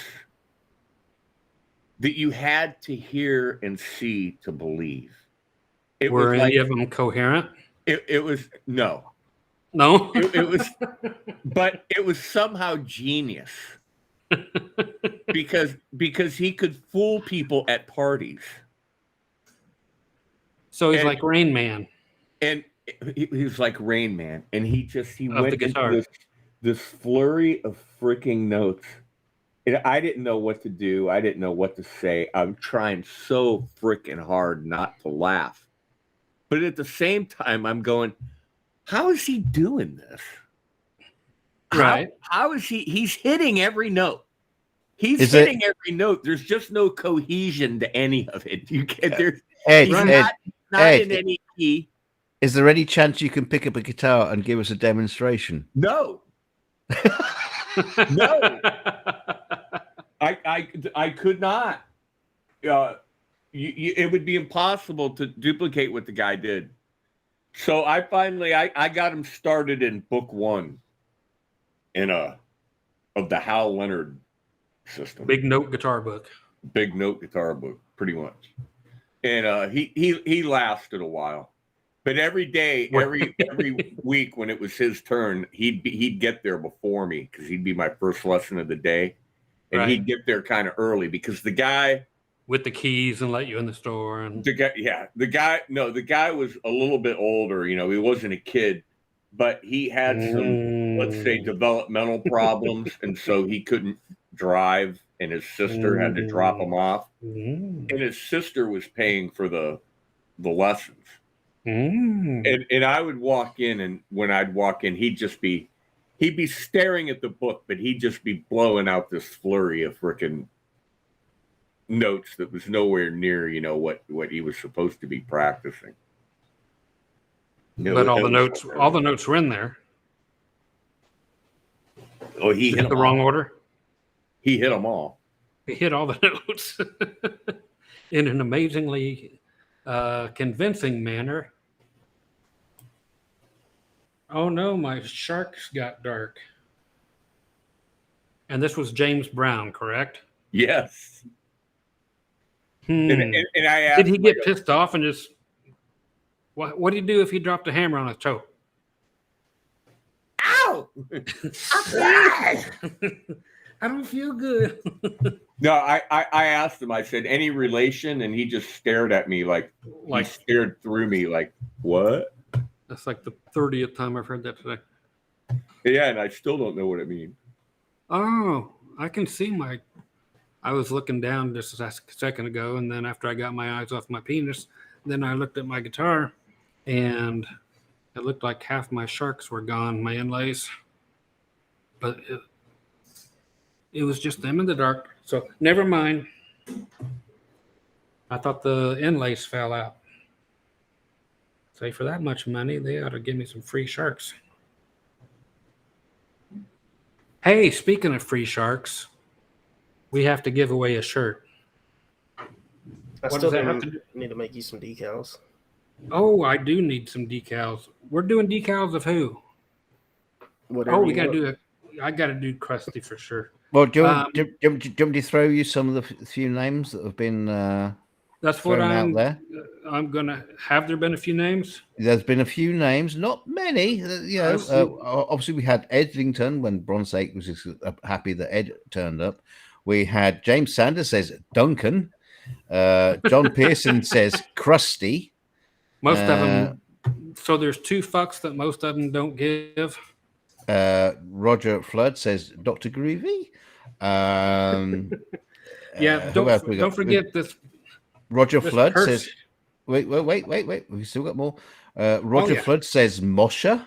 that you had to hear and see to believe. It Were was any like of them coherent? it was no. No. It was, but it was somehow genius because he could fool people at parties. So he's And- like Rain Man And he was like Rain Man, and he of went the guitar. into this flurry of freaking notes. And I didn't know what to do. I didn't know what to say. I'm trying so freaking hard not to laugh. But at the same time, I'm going, how is he doing this? Right. How is he's hitting every note. He's Is hitting every note. There's just no cohesion to any of it. You can't there's Ed, he's Ed, not Ed, in any key. is there any chance you can pick up a guitar and give us a demonstration? No. No. I could not. It would be impossible to duplicate what the guy did. So I finally I got him started in book 1 of the Hal Leonard system. Big note guitar book. Big note guitar book, pretty much. And he lasted a while. But every day, every week when it was his turn, he'd get there before me because he'd be my first lesson of the day. And Right. he'd get there kind of early because the guy With the keys and let you in the store. And the guy was a little bit older, he wasn't a kid, but he had some, let's say, developmental problems, and so he couldn't drive, and his sister had to drop him off. And his sister was paying for the lessons. And I would walk in, and when I'd walk in, he'd be staring at the book, but he'd just be blowing out this flurry of freaking notes that was nowhere near, what he was supposed to be practicing. But all the notes were in there. Oh, he hit the them wrong all. order. He hit them all. He hit all the notes in an amazingly convincing manner. Oh no, my sharks got dark. And this was James Brown, correct? Yes. Hmm. And I asked, Did he get pissed off and just what do you do if he dropped a hammer on his toe? ow! I don't feel good. No, I asked him, I said, any relation? And he just stared at me like he stared through me like, what? That's like the 30th time I've heard that today. Yeah, and I still don't know what it means. Oh, I can see I was looking down just a second ago, and then after I got my eyes off my penis, then I looked at my guitar, and it looked like half my sharks were gone, my inlays. But it was just them in the dark. So never mind. I thought the inlays fell out. Say, for that much money, they ought to give me some free sharks. Hey, speaking of free sharks, we have to give away a shirt. I What still does that have to need to make you some decals. Oh, I do need some decals. We're doing decals of who? Whatever We you got to want. do it. I got to do Krusty for sure. Well, do you want me to throw you some of the few names that have been That's what thrown out there? I'm going to have. There been a few names? There's been a few names, not many. I see. Obviously we had Edlington when Bronze was just happy that Ed turned up. We had James Sanders says Duncan. John Pearson says Krusty. Most of them. So there's 2 fucks that most of them don't give. Roger Flood says Dr. Groovy. Yeah, don't forget this. Roger this Flood curse. says, wait. We've still got more. Roger Flood says Mosher.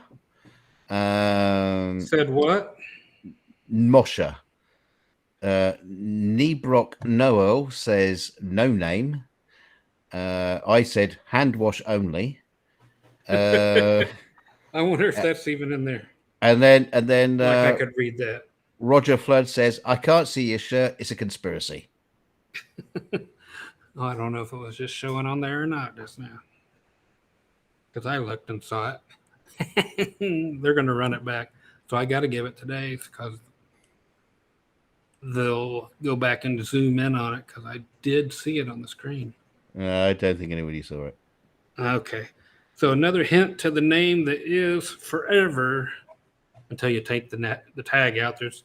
Said what? Mosher. Nebrock Noel says no name. I said hand wash only. I wonder if that's even in there. And then I could read that. Roger Flood says, I can't see your shirt. It's a conspiracy. Oh, I don't know if it was just showing on there or not just now. Because I looked and saw it. They're going to run it back. So I got to give it today because they'll go back and zoom in on it because I did see it on the screen. I don't think anybody saw it. Okay. So another hint to the name that is forever until you take the tag out. There's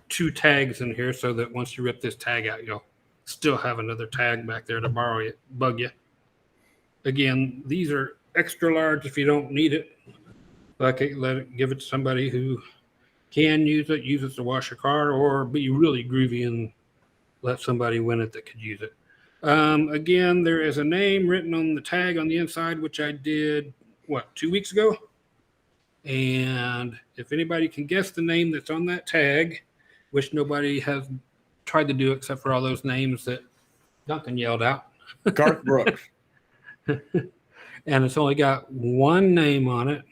2 tags in here so that once you rip this tag out, you'll still have another tag back there to bug you. Again, these are extra large if you don't need it. Give it to somebody who can use it to wash your car, or be really groovy and let somebody win it that could use it. Again, there is a name written on the tag on the inside, which I did, 2 weeks ago? And if anybody can guess the name that's on that tag, which nobody has tried to do except for all those names that Duncan yelled out. Garth Brooks. And it's only got one name on it.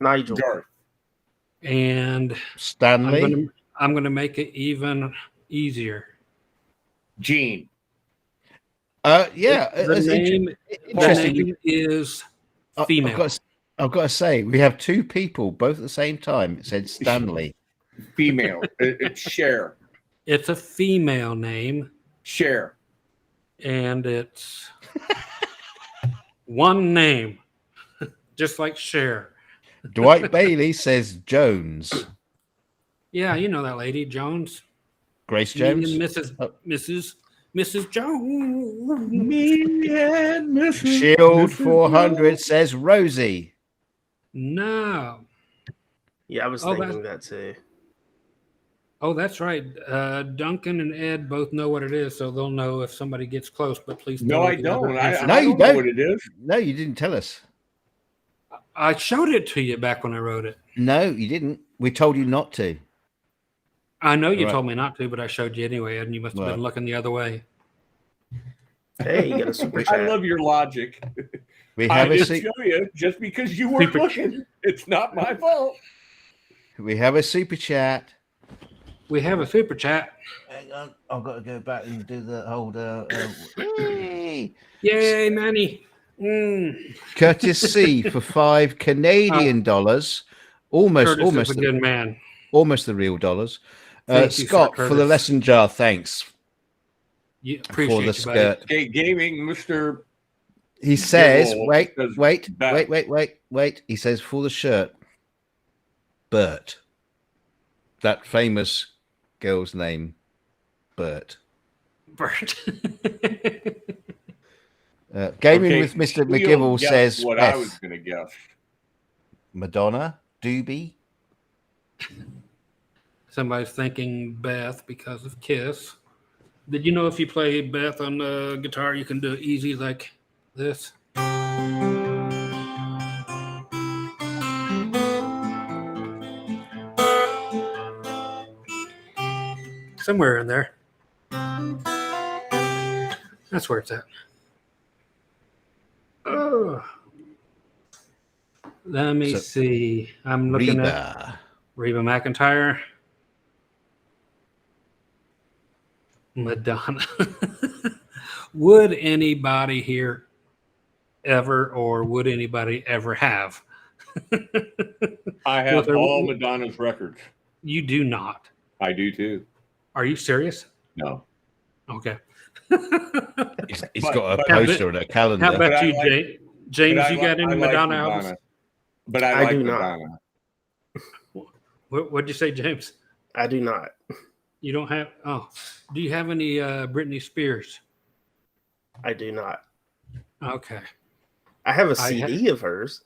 Nigel. Garth. And Stanley. I'm gonna make it even easier. Gene. Yeah. The name is female. I've got to say, we have 2 people both at the same time. It said Stanley. Female. It's Cher. It's a female name. Cher. And it's one name, just like Cher. Dwight Bailey says Jones. Yeah, you know that lady, Jones. Grace Jones. Mrs. Jones. Me and Mrs. Shield Mrs. 400 says Rosie. No. Yeah, I was thinking that too. Oh, that's right. Duncan and Ed both know what it is, so they'll know if somebody gets close. But please, No, I don't. I No, don't you know don't. what it is. No, you didn't tell us. I showed it to you back when I wrote it. No, you didn't. We told you not to. I know you Right. told me not to, but I showed you anyway, and you must have been looking the other way. Hey, you got a super chat. I love your logic. We I have a didn't show you just because you weren't looking. It's not my fault. we have a super chat. We have a super chat. Hang on, I've got to go back and do the whole. Yay, Manny! Curtis C for $5 Canadian dollars, almost Curtis is a good man. Almost the real dollars. Thank you, Scott Sir for the Curtis. lesson jar. Thanks You for appreciate the you, skirt. buddy. Okay, gaming, Mr. He says, Gibble wait. says that. He says for the shirt, Bert. That famous girl's name, Bert. Bert. Gaming Okay, with Mr. we'll McGibble guess says what I Beth. was going to guess. Madonna, Doobie. Somebody's thinking Beth because of Kiss. Did you know if you play Beth on the guitar, you can do it easy like this? Somewhere in there. That's where it's at. Oh. Let me see. I'm looking at Reba McEntire. Madonna. Would anybody here ever, or would anybody ever have? I have Well, all Madonna's records. You do not. I do too. Are you serious? No. Okay. He's got a but- poster and a calendar. How about But I you, like- James? You got I any like Madonna albums? But I I like do not. Madonna. What'd you say, James? I do not. You don't have? Oh, do you have any Britney Spears? I do not. Okay, I have a I CD of hers.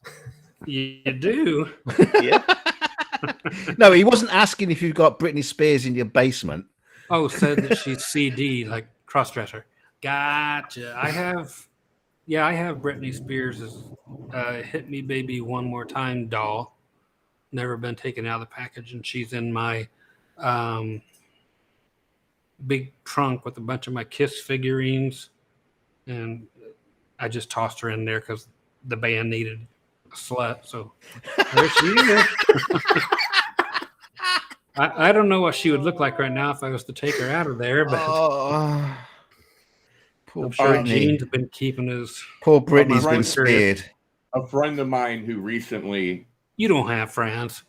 you do. Yeah. No, he wasn't asking if you've got Britney Spears in your basement. Oh, said that she's CD, like crossdresser. Gotcha. I have Britney Spears' "Hit Me Baby One More Time" doll. Never been taken out of the package, and she's in my big trunk with a bunch of my Kiss figurines. And I just tossed her in there because the band needed a slut. So there she is. I don't know what she would look like right now if I was to take her out of there, but Oh, poor I'm sure Brittany. Gene's been keeping his. Poor Brittany's my been friend- speared. A friend of mine who recently, You don't have friends.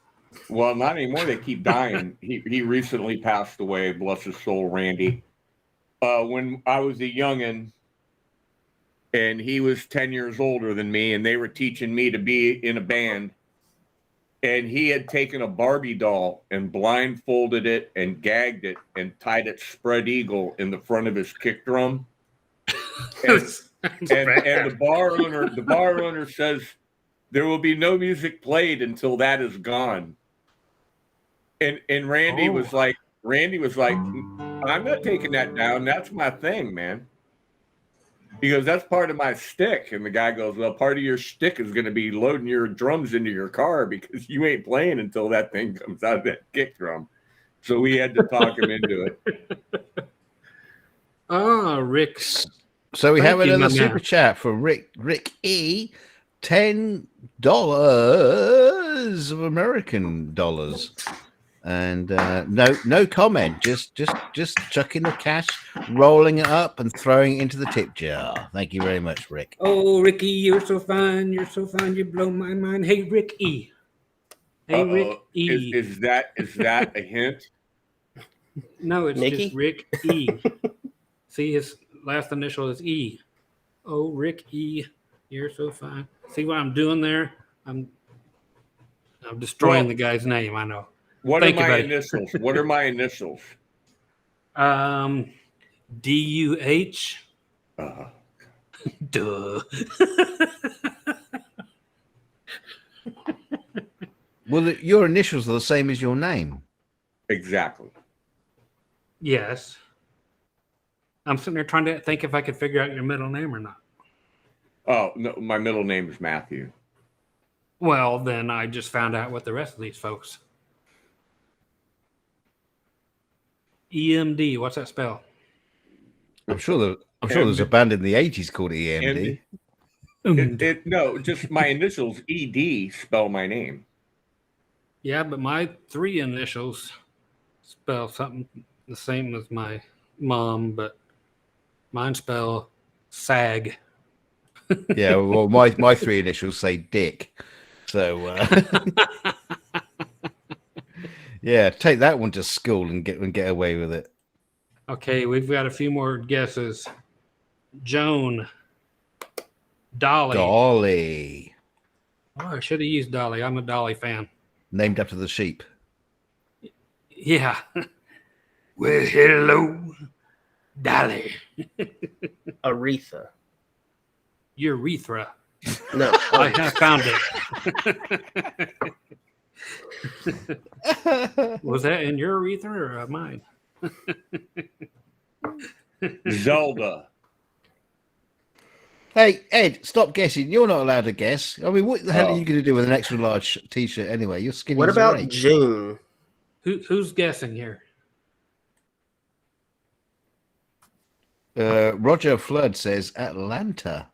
well, not anymore. They keep dying. He recently passed away. Bless his soul, Randy. When I was a youngin', and he was 10 years older than me, and they were teaching me to be in a band. And he had taken a Barbie doll and blindfolded it and gagged it and tied it spread eagle in the front of his kick drum. And, and the bar owner says there will be no music played until that is gone. And Randy was like, I'm not taking that down. That's my thing, man. He goes, that's part of my shtick. And the guy goes, well, part of your shtick is going to be loading your drums into your car because you ain't playing until that thing comes out of that kick drum. So we had to talk him into it. Oh, Rick. So we have Thank you, another my super man. chat from Rick E. $10 of American dollars. And no comment. Just chucking the cash, rolling it up, and throwing it into the tip jar. Thank you very much, Rick. Oh, Ricky, you're so fine. You're so fine. You blow my mind. Hey, Rick E. Hey, Rick E. Is that a hint? No, it's Nikki? just Rick E. See, his last initial is E. Oh, Rick E. You're so fine. See what I'm doing there? I'm destroying Well, the guy's name. I know. What Thank are you, my buddy. initials? What are my initials? DUH. Duh. Well, your initials are the same as your name. Exactly. Yes. I'm sitting there trying to think if I could figure out your middle name or not. Oh, no, my middle name is Matthew. Well, then I just found out what the rest of these folks. EMD. What's that spell? I'm sure there's a band in the 80s called EMD. No, just my initials, ED, spell my name. Yeah, but my 3 initials spell something the same as my mom, but mine spell SAG. Yeah, well, my 3 initials say Dick. So yeah, take that one to school and get away with it. Okay, we've got a few more guesses. Joan. Dolly. Dolly, Oh, I should have used Dolly. I'm a Dolly fan. named after the sheep. Yeah. Well, hello, Dolly. Aretha. Urethra. No. I have found it. Was that in your urethra or mine? Zelda. Hey, Ed, stop guessing. You're not allowed to guess. I mean, what the hell are Oh. you going to do with an extra large T-shirt anyway? You're skinny. What as about rake. June? Who's guessing here? Roger Flood says Atlanta.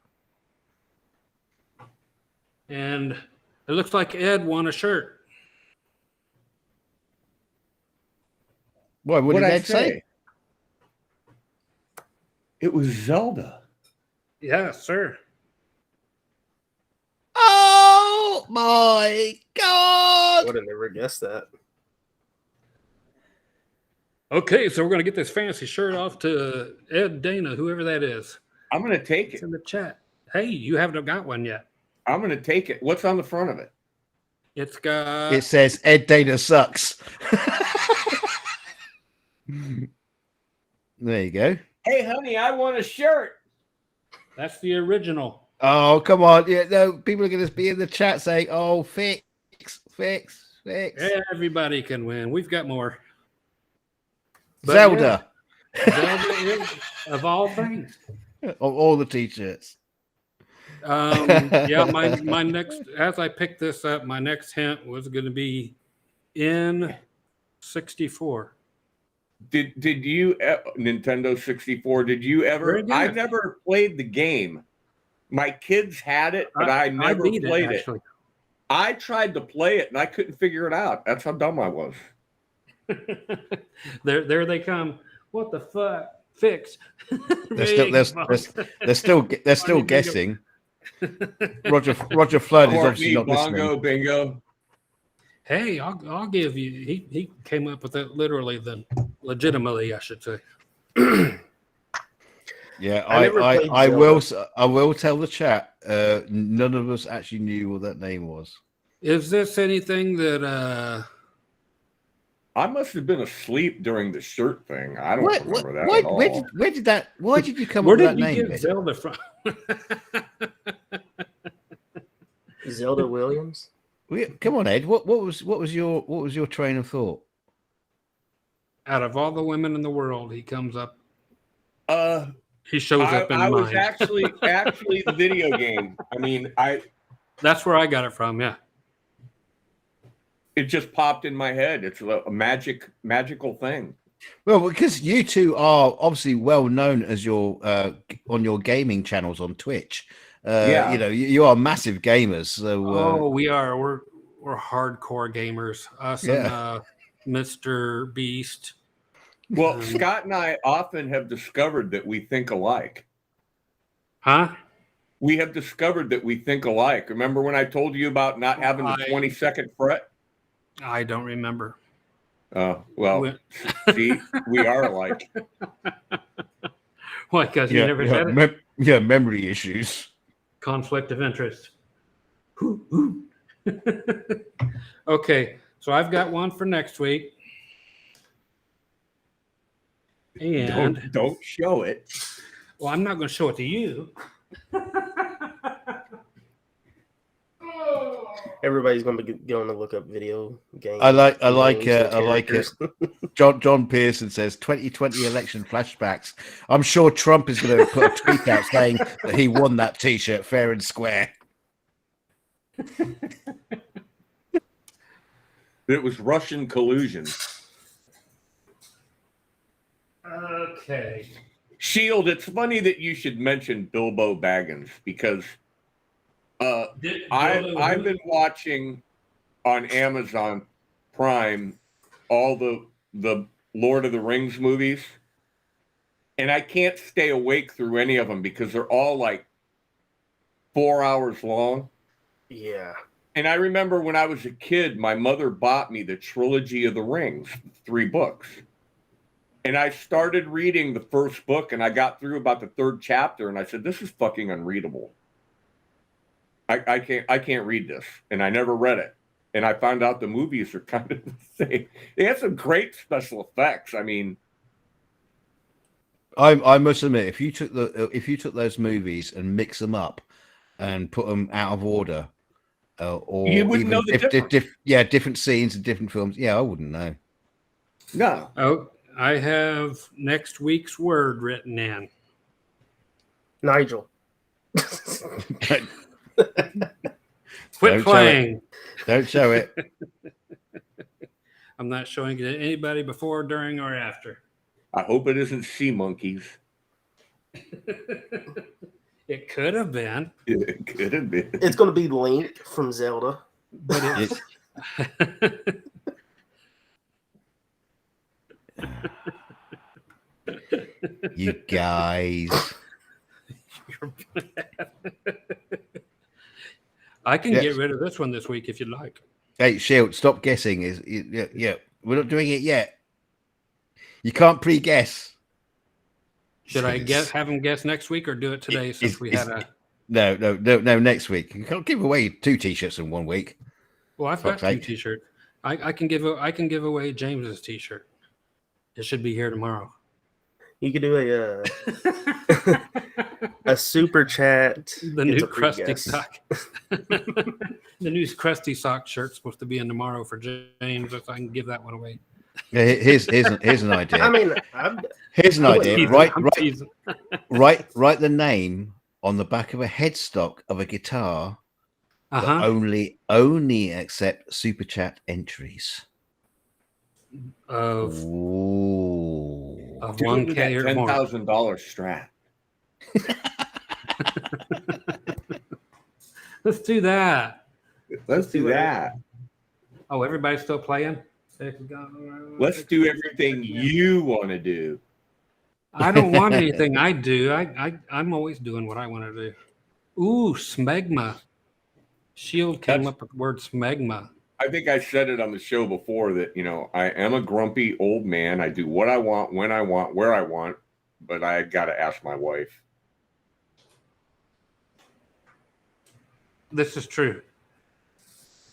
And it looks like Ed won a shirt. Why? What did What'd I Ed say? It was Zelda. Yes, sir. Oh my God! Would have never guessed that. Okay, so we're going to get this fancy shirt off to Ed, Dana, whoever that is. I'm going to take It's it. in the chat. Hey, you haven't got one yet. I'm going to take it. What's on the front of it? It's got... It says Ed Dana sucks. There you go. Hey, honey, I want a shirt. That's the original. Oh, come on. Yeah, no, people are going to be in the chat saying, oh, fix. Everybody can win. We've got more. But Zelda. yeah, Zelda is, of all things. Of all the T-shirts. Yeah, my next, as I picked this up, my next hint was going to be in 64. Did you Nintendo 64? Did you ever? Very good. I never played the game. My kids had it, but I never beat played it. actually. I tried to play it and I couldn't figure it out. That's how dumb I was. There they come. What the fuck? Fix. They're still they're still guessing. Roger Flood is obviously Courtney, not bongo, listening. bingo. Hey, I'll give you. He came up with that literally, then legitimately, I should say. Yeah, I never played I Zelda. will tell the chat. None of us actually knew what that name was. Is this anything that I must have been asleep during the shirt thing. I don't remember that at all. Why did you come where up with did that you name? get Ed? Zelda from? Zelda Williams. Come on, Ed. What was your train of thought? Out of all the women in the world, he comes up. Uh, He shows up in I was mine. actually the video game. I mean, That's where I got it from. Yeah. it just popped in my head. It's a magical thing. Well, because you two are obviously well known as your on your gaming channels on Twitch. Yeah. You know, you are massive gamers. So We are. We're hardcore gamers. Us and Mr. Beast. Well, Scott and I often have discovered that we think alike. Huh? We have discovered that we think alike. Remember when I told you about not having the 22nd fret? I don't remember. Well, see, we are alike. Why? Because you never had it? Memory issues. Conflict of interest. Okay, so I've got one for next week. And Don't show it. well, I'm not going to show it to you. Everybody's going to be going to look up video games. I like it. John Pearson says 2020 election flashbacks. I'm sure Trump is going to put a tweet out saying that he won that T-shirt fair and square. It was Russian collusion. Okay. Shield, it's funny that you should mention Bilbo Baggins because I've been watching on Amazon Prime all the Lord of the Rings movies, and I can't stay awake through any of them because they're all like 4 hours long. Yeah. And I remember when I was a kid, my mother bought me the trilogy of the Rings, 3 books. And I started reading the first book, and I got through about the 3rd chapter, and I said, "This is fucking unreadable. I can't read this." And I never read it. And I found out the movies are kind of the same. They have some great special effects. I mean, I must admit, if you took those movies and mix them up and put them out of order, or you wouldn't know the difference. Different scenes and different films. Yeah, I wouldn't know. No. Oh, I have next week's word written in. Nigel. Quit playing. Don't show it. I'm not showing it to anybody before, during, or after. I hope it isn't sea monkeys. It could have been. It could have been. It's going to be Link from Zelda. But it's You guys. I can get rid of this one this week if you'd like. Hey, Shield, stop guessing. Yeah, we're not doing it yet. You can't pre-guess. Should I have him guess next week or do it today since we had a... No, next week. You can't give away 2 T-shirts in 1 week. Well, I've got 2 T-shirts. I can give away James's T-shirt. It should be here tomorrow. You could do a super chat. The new Krusty sock. The new Krusty sock shirt's supposed to be in tomorrow for James, if I can give that one away. Yeah, here's an idea. I mean, here's an idea. Write the name on the back of a headstock of a guitar. That only accept super chat entries. Of $1,000 or more. $10,000 strap. Let's do that. Let's do that. Oh, everybody's still playing? Let's do everything you want to do. I don't want anything I do. I'm always doing what I want to do. Ooh, smegma. Shield came up with the word smegma. I think I said it on the show before that, I am a grumpy old man. I do what I want, when I want, where I want, but I got to ask my wife. This is true.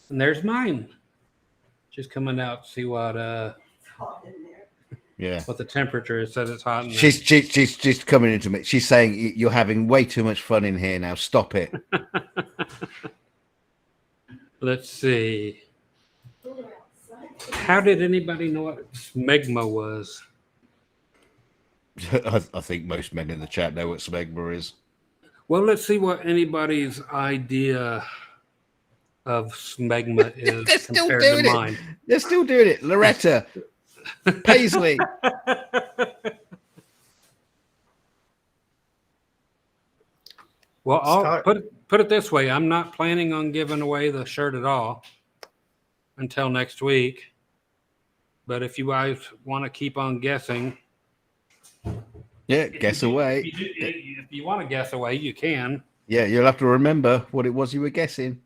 And there's mine. She's coming out to see what what the temperature is. Says it's hot in there. She's coming into me. She's saying you're having way too much fun in here now. Stop it. Let's see. How did anybody know what smegma was? I think most men in the chat know what smegma is. Well, let's see what anybody's idea of smegma is compared to mine. They're still doing it. Loretta, Paisley. Well, I'll put it this way. I'm not planning on giving away the shirt at all until next week. But if you guys want to keep on guessing. Yeah, guess away. If you want to guess away, you can. Yeah, you'll have to remember what it was you were guessing.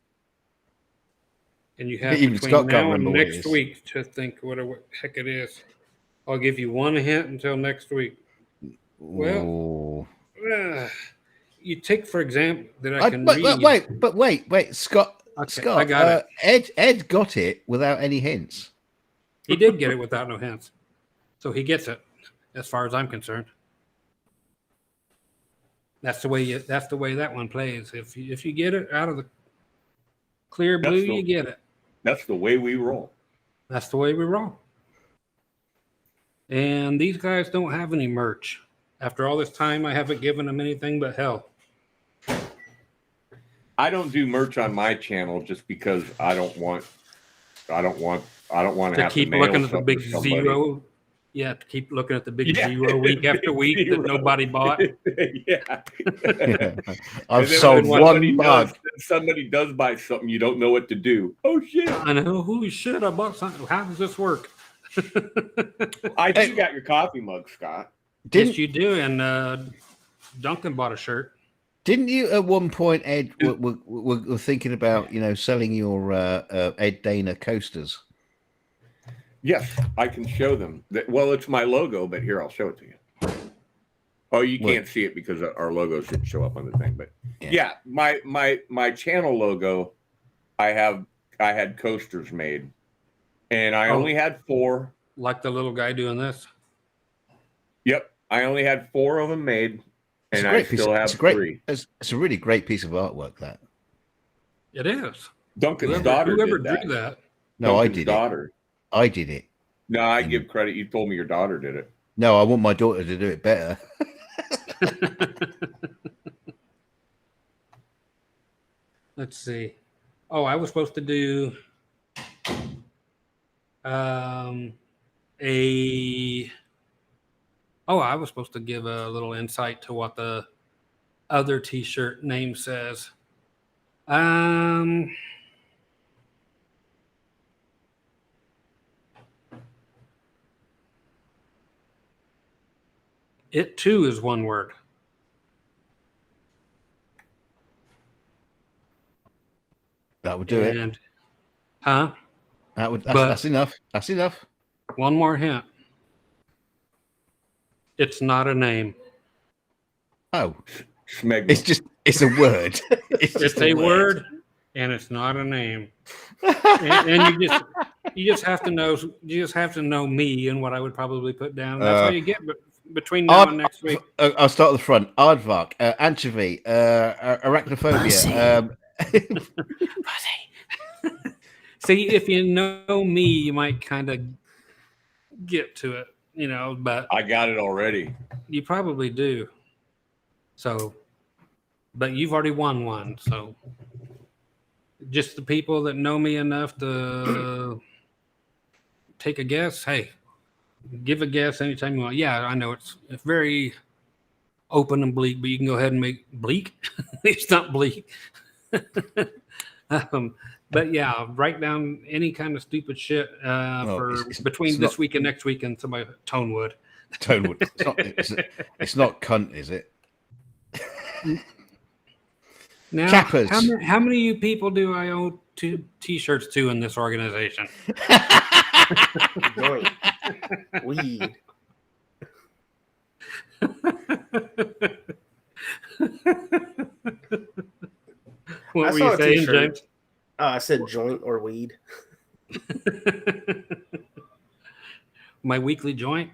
And you have Even between Scott now can't and remember what it next is. week to think what the heck it is. I'll give you one hint until next week. Well, you take, for example, that I can read. Wait, Scott. Okay, Scott, I got it. Ed got it without any hints. He did get it without no hints. So he gets it, as far as I'm concerned. That's the way that one plays. If you get it out of the clear blue, you get it. That's the way we roll. That's the way we roll. And these guys don't have any merch. After all this time, I haven't given them anything but hell. I don't do merch on my channel just because I don't want to have keep to looking at the big zero. Yeah, to keep looking at the big zero week after week that nobody bought. Yeah. I've sold one mug. Somebody does buy something, you don't know what to do. Oh shit! I know. Holy shit! I bought something. How does this work? I do got your coffee mug, Scott. Yes, you do. And Duncan bought a shirt. Didn't you at one point, Ed, were thinking about selling your Ed Dana coasters? Yes, I can show them. Well, it's my logo, but here, I'll show it to you. Oh, you can't see it because our logo should show up on the thing. But yeah, my channel logo, I had coasters made, and I only had 4. Like the little guy doing this. Yep, I only had 4 of them made, and I still have 3. It's a really great piece of artwork. That it is. Duncan's daughter Whoever did drew that. No, Duncan's I did daughter. I did it. No, I give credit. You told me your daughter did it. No, I want my daughter to do it better. Let's see. Oh, I was supposed to do I was supposed to give a little insight to what the other t-shirt name says. It too is one word. That would do it. Huh? That's enough. That's enough. One more hint. It's not a name. Oh, Smegma. It's a word. It's a word, and it's not a name. and you just have to know me and what I would probably put down. That's what you get between now and next week. I'll start at the front. Aardvark, anchovy, arachnophobia. See, if you know me, you might kind of get to it, but I got it already. You probably do. So, but you've already won one. So, just the people that know me enough to take a guess, hey, give a guess anytime you want. Yeah, I know it's very open and bleak, but you can go ahead and make bleak. It's not bleak. But yeah, write down any kind of stupid shit between this week and next week, and somebody Tonewood. Tonewood. It's not cunt, is it? Now, Chappers. how many of you people do I owe T-shirts to in this organization? Joint. Weed. What I were saw you a saying, t-shirt. James? I said joint or weed. My weekly joint?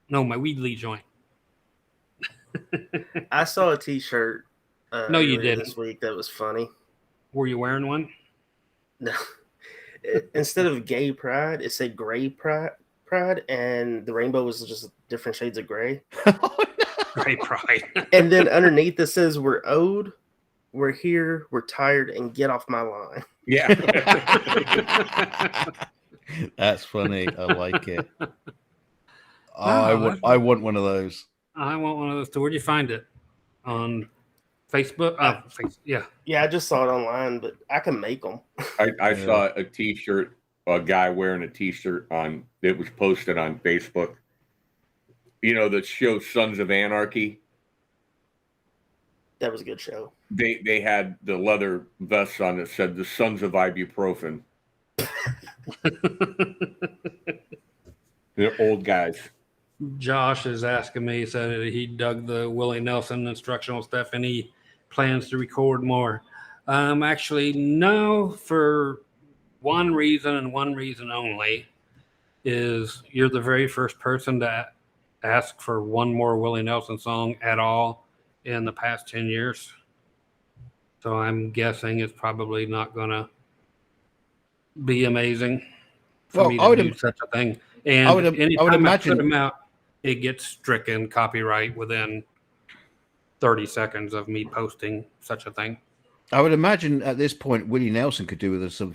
No, my weedly joint. I saw a t-shirt No, you earlier didn't. this week that was funny. Were you wearing one? No. Instead of gay pride, it said gray pride, and the rainbow was just different shades of gray. Great pride. And then underneath it says, "We're owed, we're here, we're tired, and get off my line." Yeah. That's funny. I like it. Wow, I want one of those. I want one of those too. Where'd you find it? On Facebook? Yeah. Yeah, I just saw it online, but I can make them. I saw a t-shirt, a guy wearing a t-shirt it was posted on Facebook. You know, the show Sons of Anarchy. That was a good show. They had the leather vests on that said the Sons of Ibuprofen. They're old guys. Josh is asking me, said he dug the Willie Nelson instructional stuff and he plans to record more. Actually, no, for one reason and one reason only, is you're the very first person to ask for one more Willie Nelson song at all in the past 10 years. So I'm guessing it's probably not going to be amazing for me to do such a thing. And anytime I put them out, it gets stricken copyright within 30 seconds of me posting such a thing. I would imagine at this point, Willie Nelson could do with us some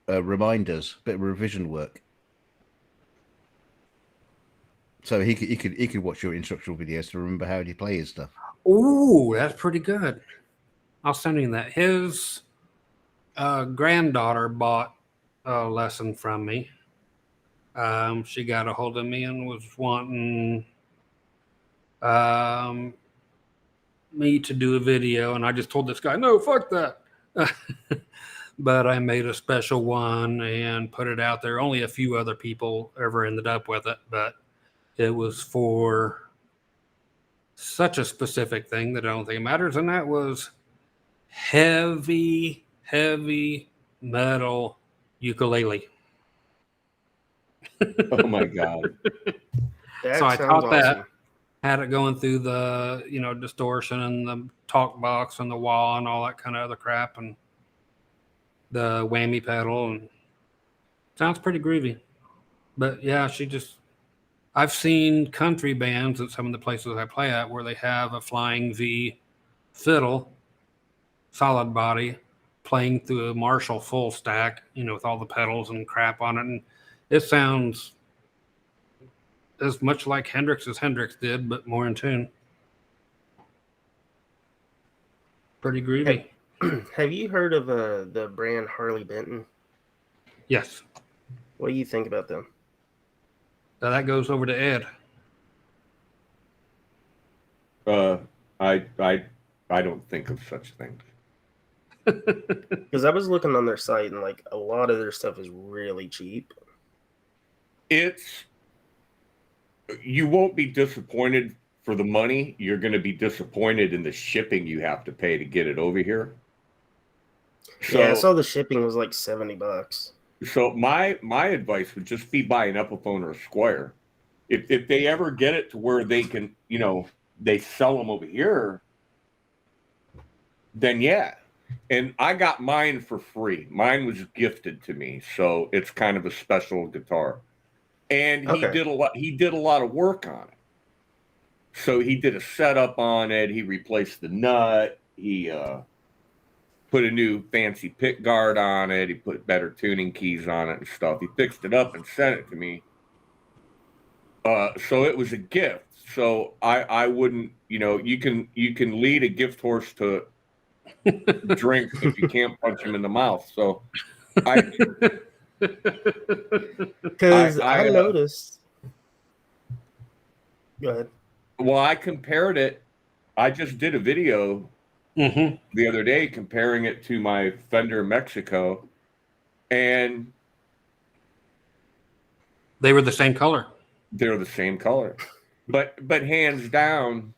reminders, a bit of revision work. So he could watch your instructional videos to remember how you play his stuff. Oh, that's pretty good. I'll send him that. His granddaughter bought a lesson from me. She got a hold of me and was wanting me to do a video, and I just told this guy, no, fuck that. But I made a special one and put it out there. Only a few other people ever ended up with it, but it was for such a specific thing that I don't think it matters, and that was heavy metal ukulele. Oh my God. That So I sounds taught awesome. that, had it going through the, distortion and the talk box and the wah and all that kind of other crap and the whammy pedal, and sounds pretty groovy. But yeah, I've seen country bands at some of the places I play at where they have a flying V fiddle, solid body, playing through a Marshall full stack, with all the pedals and crap on it. And it sounds as much like Hendrix as Hendrix did, but more in tune. Pretty groovy. Have you heard of the brand Harley Benton? Yes. What do you think about them? Now that goes over to Ed. I don't think of such things. Because I was looking on their site and like a lot of their stuff is really cheap. You won't be disappointed for the money. You're going to be disappointed in the shipping you have to pay to get it over here. So, yeah, I saw the shipping was like $70. So my advice would just be buy an Epiphone or a Squire. If they ever get it to where they can, they sell them over here, then yeah. And I got mine for free. Mine was gifted to me, so it's kind of a special guitar. And he did a lot of work on it. So he did a setup on it. He replaced the nut. He put a new fancy pick guard on it. He put better tuning keys on it and stuff. He fixed it up and sent it to me. So it was a gift. So I wouldn't, you can lead a gift horse to drink if you can't punch him in the mouth. So I Because I I noticed. Go ahead. well, I compared it. I just did a video the other day comparing it to my Fender Mexico, and They were the same color. they're the same color. But hands down,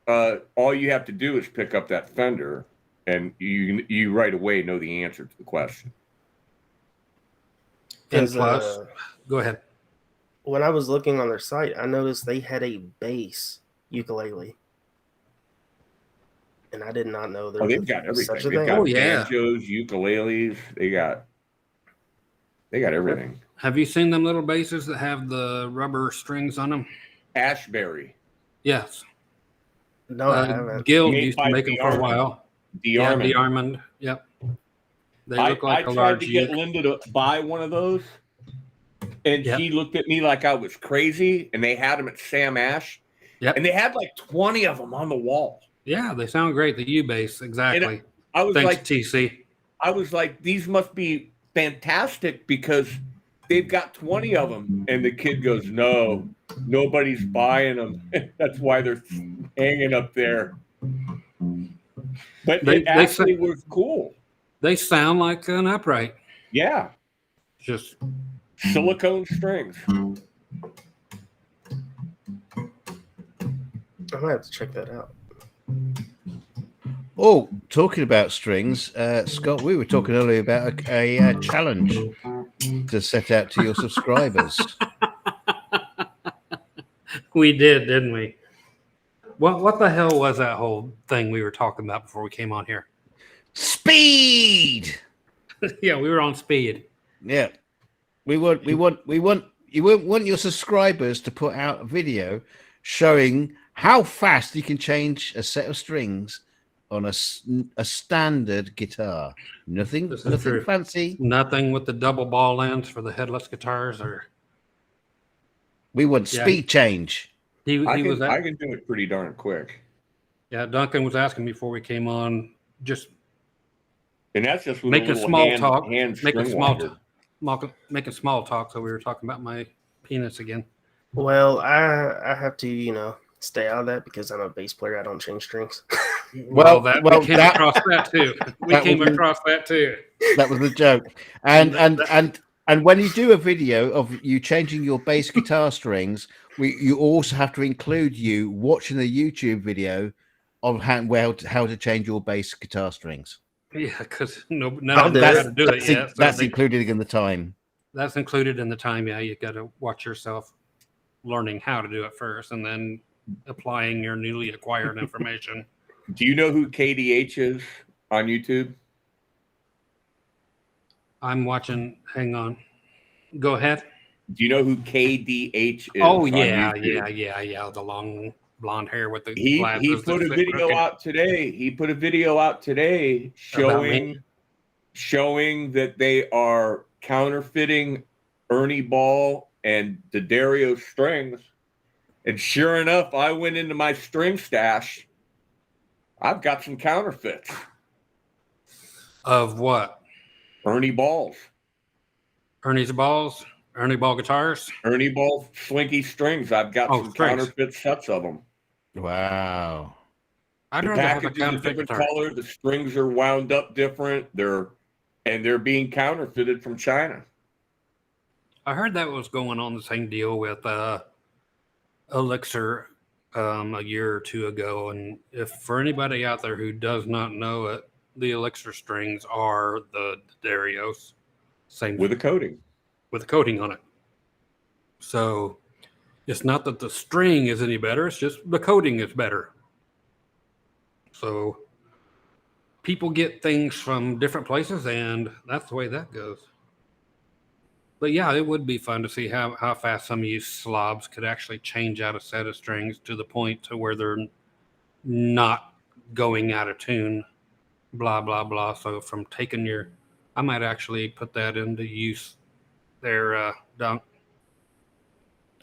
all you have to do is pick up that Fender, and you right away know the answer to the question. And 'Cause, plus, go ahead. when I was looking on their site, I noticed they had a bass ukulele. And I did not know there Oh, they've was got everything. such a They've thing. got Oh, yeah. banjos, ukuleles. They got everything. Have you seen them little basses that have the rubber strings on them? Ashbury. Yes. No, I haven't. Guild Made used to by make them for a DeArmond. while. DeArmond. Yeah, DeArmond. Yep. They look like I a tried large to get uke. Linda to buy one of those, and Yep. she looked at me like I was crazy. And they had them at Sam Ash, Yep. and they had like 20 of them on the wall. Yeah, they sound great. The U bass, exactly. I was Thanks, like, TC. I was like, these must be fantastic because they've got 20 of them. And the kid goes, no, nobody's buying them. That's why they're hanging up there. But it actually was cool. They sound like an upright. Yeah. Just Silicone strings. I might have to check that out. Oh, talking about strings, Scott, we were talking earlier about a challenge to set out to your subscribers. we did, didn't we? What the hell was that whole thing we were talking about before we came on here? Speed. Yeah, we were on speed. Yeah, you want your subscribers to put out a video showing how fast you can change a set of strings on a standard guitar. Nothing fancy. Nothing with the double ball ends for the headless guitars, or we want speed change. I can do it pretty darn quick. Yeah, Duncan was asking before we came on, just and that's just making small talk. Making small talk. So we were talking about my penis again. Well, I have to, stay out of that because I'm a bass player. I don't change strings. We came across that too. That was the joke. And when you do a video of you changing your bass guitar strings, you also have to include you watching the YouTube video of how to change your bass guitar strings. Yeah, because none of them know how to do it yet. That's included in the time. That's included in the time. Yeah, you got to watch yourself learning how to do it first, and then applying your newly acquired information. Do you know who KDH is on YouTube? I'm watching. Hang on. Go ahead. Do you know who KDH is? Oh, yeah. The long blonde hair with the glasses. He put a video out today. He put a video out today showing that they are counterfeiting Ernie Ball and D'Addario strings. And sure enough, I went into my string stash. I've got some counterfeits. Of what? Ernie Balls. Ernie's balls? Ernie Ball guitars? Ernie Ball slinky strings. I've got some counterfeit sets of them. Wow. I'd the rather have a package is a counterfeit different guitar. color. The strings are wound up different. They're being counterfeited from China. I heard that was going on the same deal with Elixir a year or two ago. And if for anybody out there who does not know it, the Elixir strings are the D'Addarios. Same with a coating. With a coating on it. So it's not that the string is any better, it's just the coating is better. So people get things from different places, and that's the way that goes. But yeah, it would be fun to see how fast some of you slobs could actually change out a set of strings to the point to where they're not going out of tune, blah, blah, blah. So from taking I might actually put that into use there, Dunk.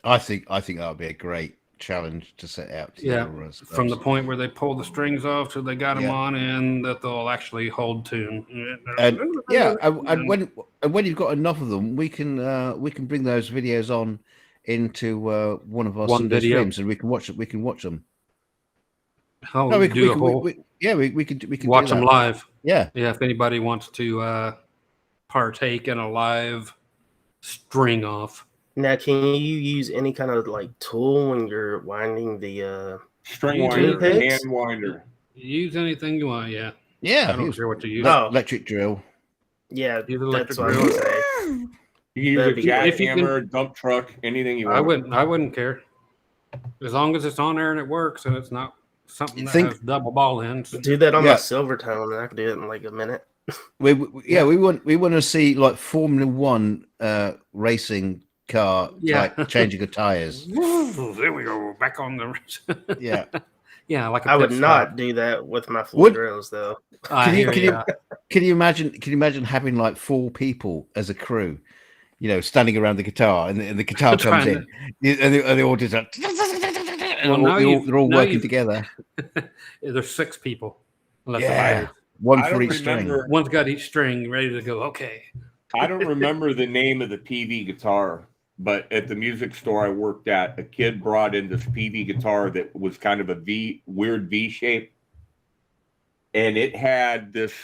I think that would be a great challenge to set out to Yeah, your from the subs. point where they pull the strings off till they got them Yeah. on, and that they'll actually hold tune. And yeah, and when you've got enough of them, we can bring those videos on into one of our One Sunday video. streams, and we can watch it. We can watch them. Oh, No, we do a can, whole we can watch do them that. live. Yeah, Yeah, if anybody wants to partake in a live string off. Now, can you use any kind of like tool when you're winding the String You winder, do picks? hand winder. Use anything you want. Yeah, yeah. I don't care what you use. Oh. Electric drill. Yeah, Use an that's electric what I was drill. gonna say. You can use That'd a be great. If you can- jackhammer, dump truck, anything you want. I wouldn't care as long as it's on there and it works and it's not something that Think- has double ball ends. Do that on Yeah. my silver tone, and I can do it in like a minute. We want to see like Formula One racing car Yeah. like changing of tires. There we go. Back on the. Yeah. Yeah, like a I would pit not stop. do that with my Would- floor drills, though. I Can you- hear can you- ya. Can you imagine having like 4 people as a crew, standing around the guitar, and the guitar comes Trying in, and they all just like, and now they're all now working you've- together. There's 6 people. Unless Yeah. the One I for don't each string. remember. one's got each string ready to go. Okay. I don't remember the name of the PV guitar, but at the music store I worked at, a kid brought in this PV guitar that was kind of a weird V shape, and it had this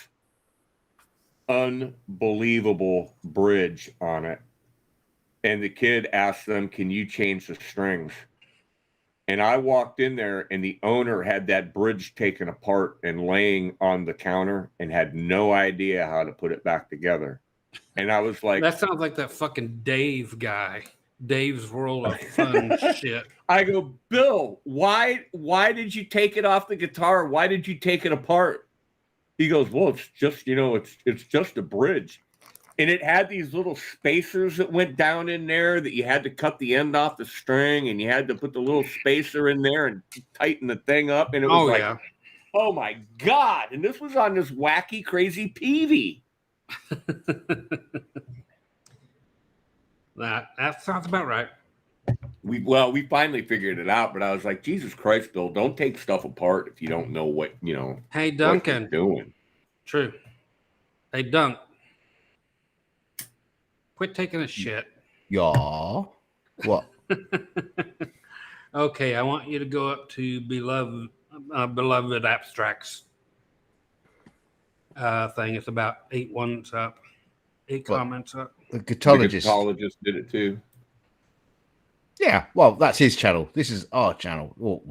unbelievable bridge on it. And the kid asked them, "Can you change the strings?" And I walked in there, and the owner had that bridge taken apart and laying on the counter and had no idea how to put it back together. And I was like, That sounds like that fucking Dave guy. Dave's World of Fun shit. I go, "Bill, why did you take it off the guitar? Why did you take it apart?" He goes, "Well, it's just, it's just a bridge." And it had these little spacers that went down in there that you had to cut the end off the string, and you had to put the little spacer in there and tighten the thing up. And it was like, Yeah. oh my God. And this was on this wacky, crazy PV. That sounds about right. We finally figured it out, but I was like, Jesus Christ, Bill, don't take stuff apart if you don't know what, Hey, what you're Duncan. doing. True. Hey, Dunk. Quit taking a shit. Yeah. What? Okay, I want you to go up to beloved abstracts thing. It's about 8 ones up, 8 What? comments up. The The guitarologist. guitarologist did it too. Yeah, well, that's his channel. This is our channel. Oh,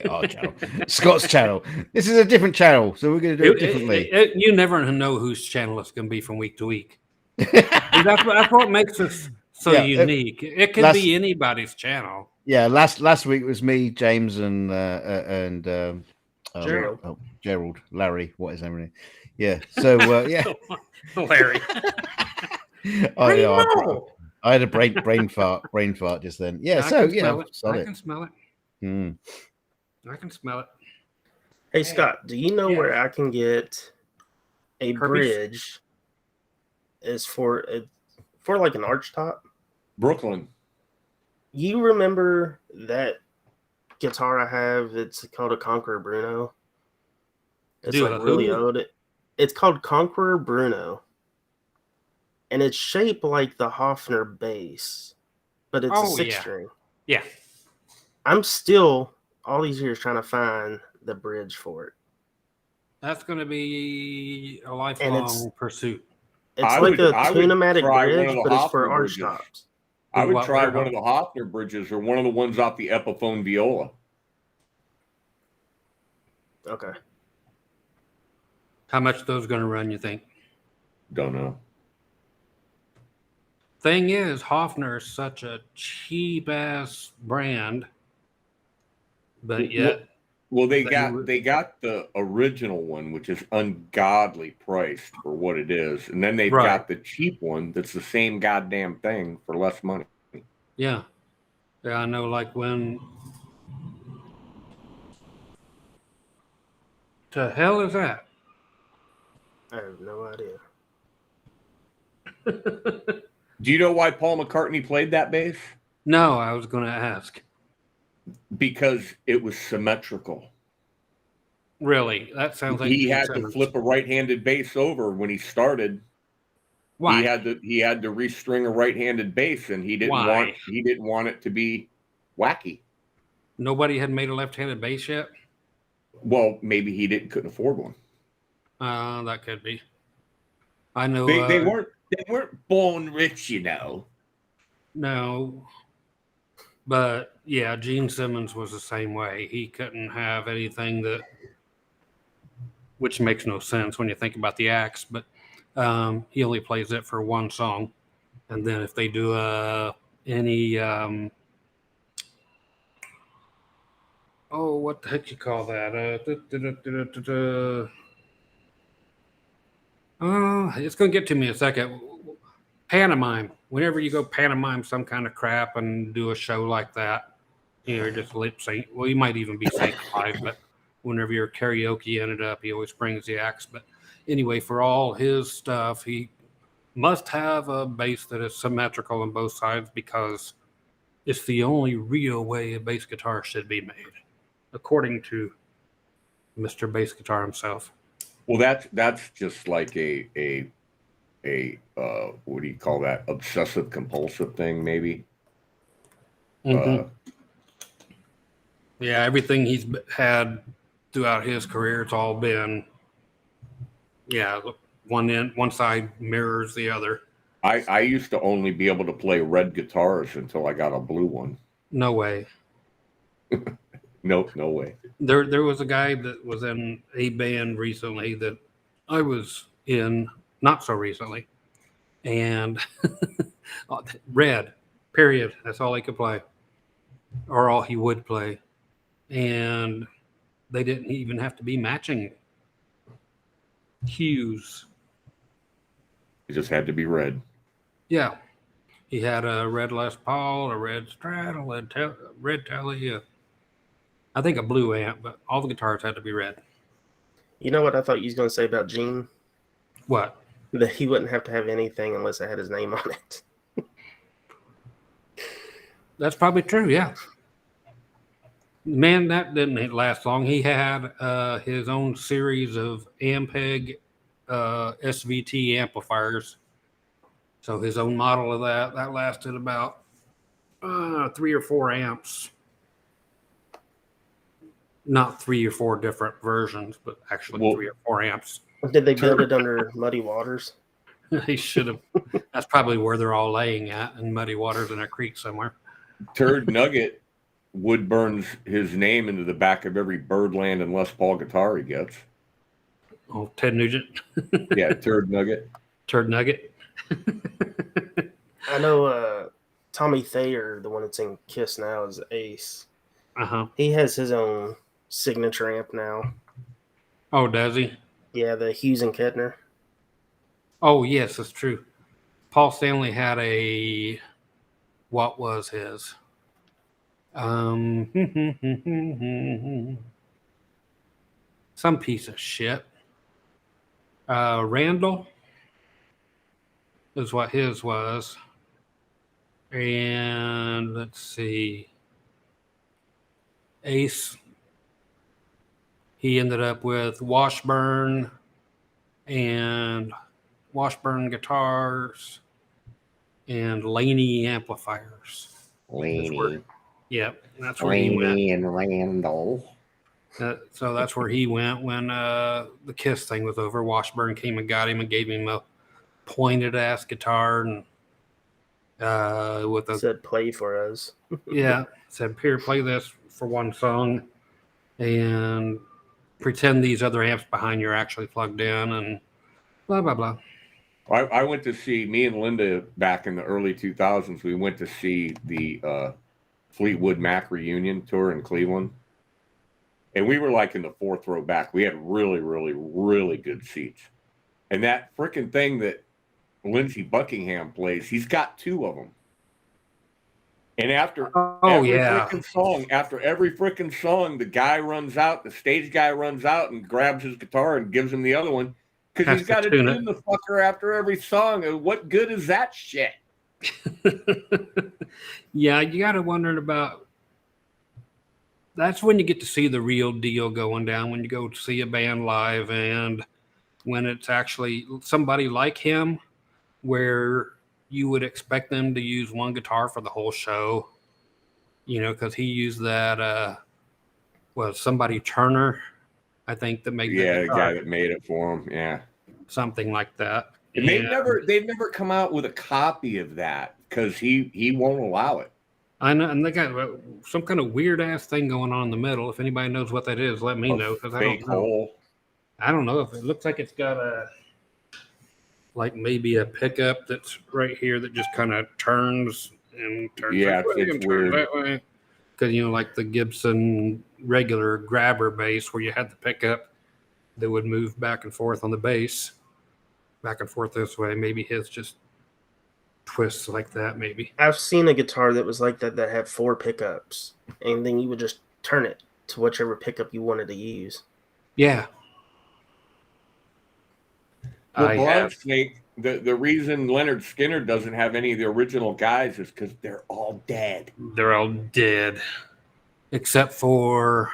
our channel. Scott's channel. This is a different channel, so we're going to do it differently. You never know whose channel it's going to be from week to week. That's what makes us so Yeah, unique. It could be anybody's channel. Yeah, last week was me, James, and Gerald. Gerald, Larry, what is his name? Yeah. So yeah, Larry. I had a brain fart just then. Yeah. I So can you smell know, it. I solid. can smell it. Mm. I can smell it. Hey, Scott, do you know where I can get a Herpes? bridge? Is for like an arch top? Brooklyn. You remember that guitar I have? It's called a Conqueror Bruno. It's Dude, like really who? old. It's called Conqueror Bruno, and it's shaped like the Hofner bass, but it's a Oh, 6 yeah. string. Yeah. I'm still all these years trying to find the bridge for it. That's going to be a it's- lifelong pursuit. It's I like would- a I would tunematic try one bridge, of the but it's for Hofner arch bridges. tops. I would What- try where- one of the Hofner bridges or one of the ones off the Epiphone viola. Okay. How much those going to run, you think? Don't know. Thing is, Hofner is such a cheap ass brand, but yet Well, they They got the original one, which is ungodly priced for what it is, and then they've Right. got the cheap one that's the same goddamn thing for less money. yeah, I know. Like when the hell is that? I have no idea. Do you know why Paul McCartney played that bass? No, I was going to ask. Because it was symmetrical. Really, that sounds like He Gene had to Simmons. flip a right-handed bass over when he started. Why? He had to restring a right-handed bass, and he didn't Why? want it to be wacky. Nobody had made a left-handed bass yet. Well, maybe he couldn't afford one. That could be. I know They weren't born rich, you know. No, but yeah, Gene Simmons was the same way. He couldn't have anything which makes no sense when you think about the acts, but he only plays it for one song. And then if they do any, what the heck you call that? It's going to get to me in a second. Pantomime. Whenever you go pantomime some kind of crap and do a show like that, just lip sync. Well, you might even be singing live, but whenever you're karaoke ended up, he always brings the acts. But anyway, for all his stuff, he must have a bass that is symmetrical on both sides because it's the only real way a bass guitar should be made, according to Mr. Bass Guitar himself. Well, that's just like a what do you call that? Obsessive compulsive thing, maybe. Mm-hmm. Yeah, everything he's had throughout his career, it's all been, one side mirrors the other. I used to only be able to play red guitars until I got a blue one. No way. No way. There was a guy that was in a band recently that I was in not so recently, and red, period. That's all he could play, or all he would play, and they didn't even have to be matching hues. It just had to be red. Yeah, he had a red Les Paul, a red Strat, a red Telly, I think a blue amp, but all the guitars had to be red. You know what I thought you was going to say about Gene? What? That he wouldn't have to have anything unless it had his name on it. That's probably true, yeah. Man, that didn't last long. He had his own series of Ampeg SVT amplifiers. So his own model of that lasted about 3 or 4 amps. Not 3 or 4 different versions, but actually 3 or 4 amps. Did they build it under Muddy Waters? They should have. That's probably where they're all laying at, in muddy waters in a creek somewhere. Turd Nugget wood burns his name into the back of every Birdland and Les Paul guitar he gets. Oh, Ted Nugent. Yeah, Turd Nugget. Turd Nugget. I know Tommy Thayer, the one that's in Kiss now, is Ace. Uh-huh. He has his own signature amp now. Oh, does he? Yeah, the Hughes and Kettner. Oh, yes, that's true. Paul Stanley had what was his? Some piece of shit. Randall is what his was. And let's see. Ace, he ended up with Washburn guitars and Laney amplifiers. Laney. Yep, that's where he went. And Randall. So that's where he went when the Kiss thing was over. Washburn came and got him and gave him a pointed ass guitar and said play for us. Yeah, said here, play this for one song and pretend these other amps behind you are actually plugged in and blah blah blah. I went to see, me and Linda back in the early 2000s, we went to see the Fleetwood Mac reunion tour in Cleveland. And we were like in the 4th row back. We had really, really, really good seats. And that freaking thing that Lindsey Buckingham plays, he's got 2 of them. And after every freaking song, the guy runs out, the stage guy runs out and grabs his guitar and gives him the other one. Because he's got to tune the fucker after every song. And what good is that shit? Yeah, you got to wonder about that's when you get to see the real deal going down, when you go to see a band live, and when it's actually somebody like him, where you would expect them to use one guitar for the whole show, because he used that, somebody Turner, I think, that made the Yeah, the guitar, guy that made it for him. Yeah. something like that. And they've never come out with a copy of that because he won't allow it. I know, and they got some kind of weird ass thing going on in the middle. If anybody knows what that is, let me know, because I don't Fake know. hole. I don't know if it looks like it's got maybe a pickup that's right here that just kind of turns and turns Yeah, this way it's and turns weird. that way. Because like the Gibson regular grabber bass, where you had the pickup that would move back and forth on the bass, back and forth this way. Maybe his just twists like that. Maybe. I've seen a guitar that was like that had 4 pickups, and then you would just turn it to whichever pickup you wanted to use. Yeah. Well, Blind Snake, the reason Leonard Skinner doesn't have any of the original guys is because they're all dead. They're all dead, except for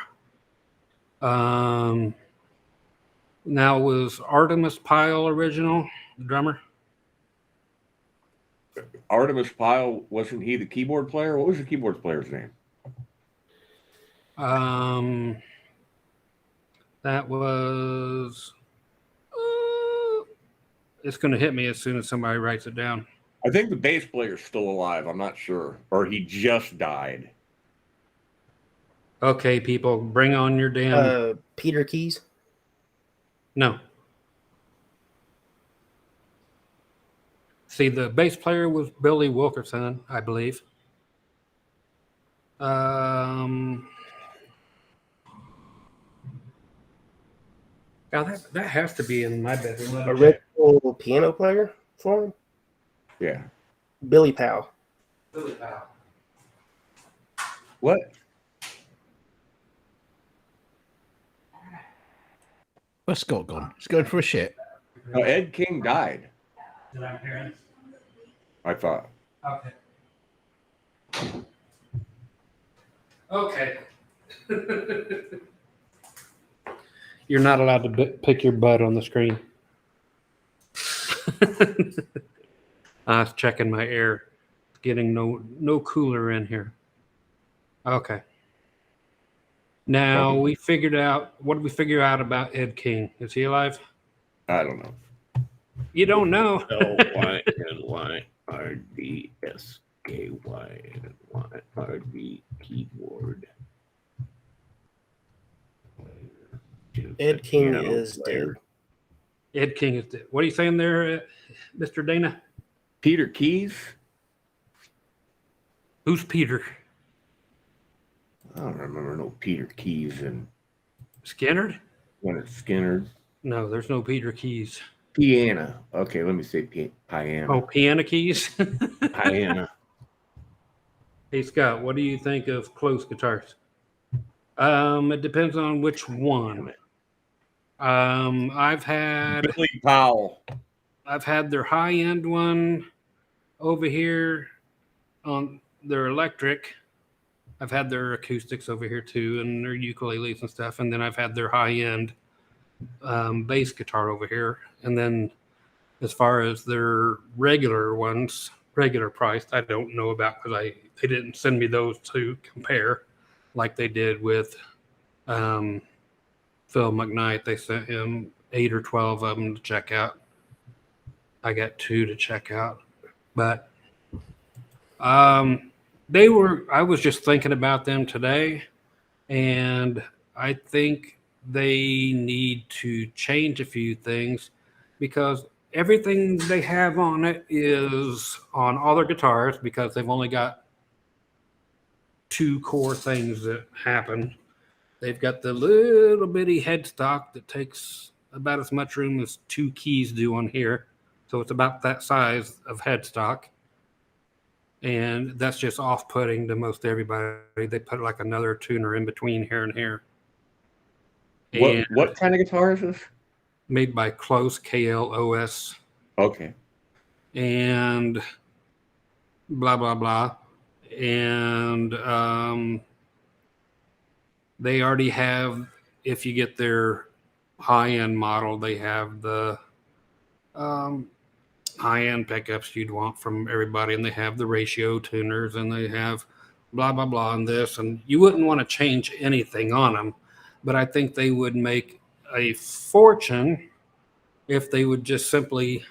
now, was Artemis Pyle original, the drummer? Artemis Pyle, wasn't he the keyboard player? What was the keyboard player's name? That was. It's going to hit me as soon as somebody writes it down. I think the bass player's still alive. I'm not sure. Or he just died. Okay, people, bring on your damn. Peter Keys? No. See, the bass player was Billy Wilkerson, I believe. God, that has to be in my bedroom. Original piano player for him? Yeah. Billy Powell. Billy Powell. What? Where's Scott gone? He's going for a shit. No, Ed King died, Did I hear it? I thought. Okay. You're not allowed to pick your butt on the screen. I was checking my air. It's getting no cooler in here. Okay. Now we figured out, what did we figure out about Ed King? Is he alive? I don't know. You don't know. LYNYRDSKYNYRD keyboard. Ed King is dead. Ed King is dead. What are you saying there, Mr. Dana? Peter Keys? Who's Peter? I don't remember no Peter Keys and Skinner? Leonard Skinner. No, there's no Peter Keys. Piana. Okay, let me say piano. Oh, piano keys? Piana. Hey, Scott, what do you think of close guitars? It depends on which one. I've had Billy Powell. their high-end one over here on their electric. I've had their acoustics over here too, and their ukuleles and stuff. And then I've had their high-end bass guitar over here. And then as far as their regular ones, regular priced, I don't know about, because they didn't send me those to compare like they did with Phil McKnight. They sent him 8 or 12 of them to check out. I got 2 to check out. But I was just thinking about them today, and I think they need to change a few things, because everything they have on it is on all their guitars, because they've only got 2 core things that happen. They've got the little bitty headstock that takes about as much room as 2 keys do on here. So it's about that size of headstock. And that's just off-putting to most everybody. They put like another tuner in between here and here. What kind of guitar is this? Made by Close, KLOS. Okay. And blah, blah, blah. And they already have, if you get their high-end model, they have the high-end pickups you'd want from everybody, and they have the ratio tuners, and they have blah, blah, blah, and this, and you wouldn't want to change anything on them, but I think they would make a fortune if they would just simply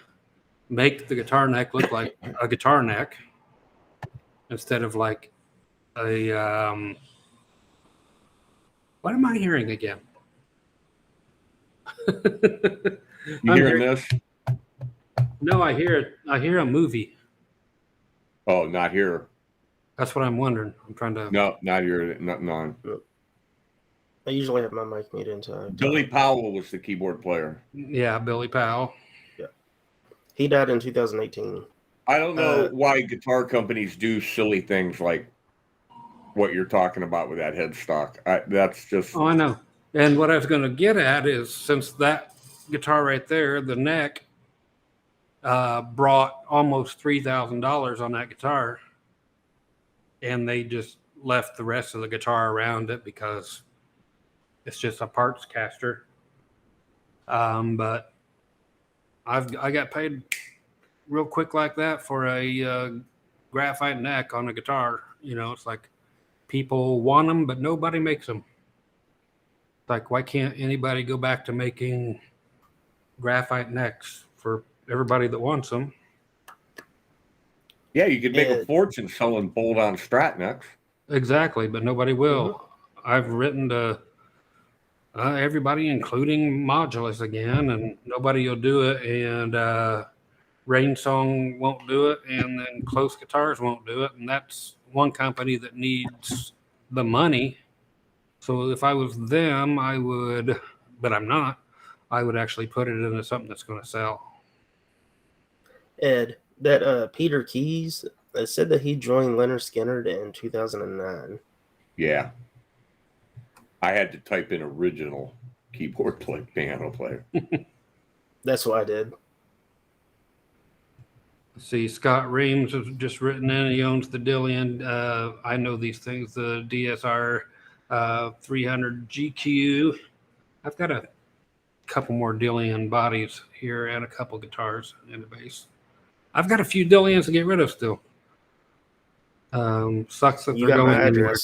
make the guitar neck look like a guitar neck instead of like a what am I hearing again? You hearing this? No, I hear it. I hear a movie. Oh, not here. That's what I'm wondering. I'm trying to. No, not here. Not none. I usually have my mic muted inside. Billy Powell was the keyboard player. Yeah, Billy Powell. Yeah, he died in 2018. I don't know why guitar companies do silly things like what you're talking about with that headstock. That's just. Oh, I know. And what I was going to get at is, since that guitar right there, the neck, brought almost $3,000 on that guitar, and they just left the rest of the guitar around it because it's just a parts caster. But I got paid real quick like that for a graphite neck on a guitar. You know, it's like people want them, but nobody makes them. Like, why can't anybody go back to making graphite necks for everybody that wants them? Yeah, you could make a fortune selling bolt-on Strat necks. Exactly, but nobody will. I've written to everybody, including Modulus again, and nobody will do it. And Rain Song won't do it, and then Close Guitars won't do it. And that's one company that needs the money. So if I was them, I would, but I'm not. I would actually put it into something that's going to sell. Ed, that Peter Keys said that he joined Leonard Skinner in 2009. Yeah. I had to type in original keyboard piano player. That's what I did. See, Scott Reams has just written in. He owns the Dillian. I know these things, the DSR 300 GQ. I've got a couple more Dillian bodies here and a couple guitars and a bass. I've got a few Dillians to get rid of still. Sucks that You they're got going my anywhere.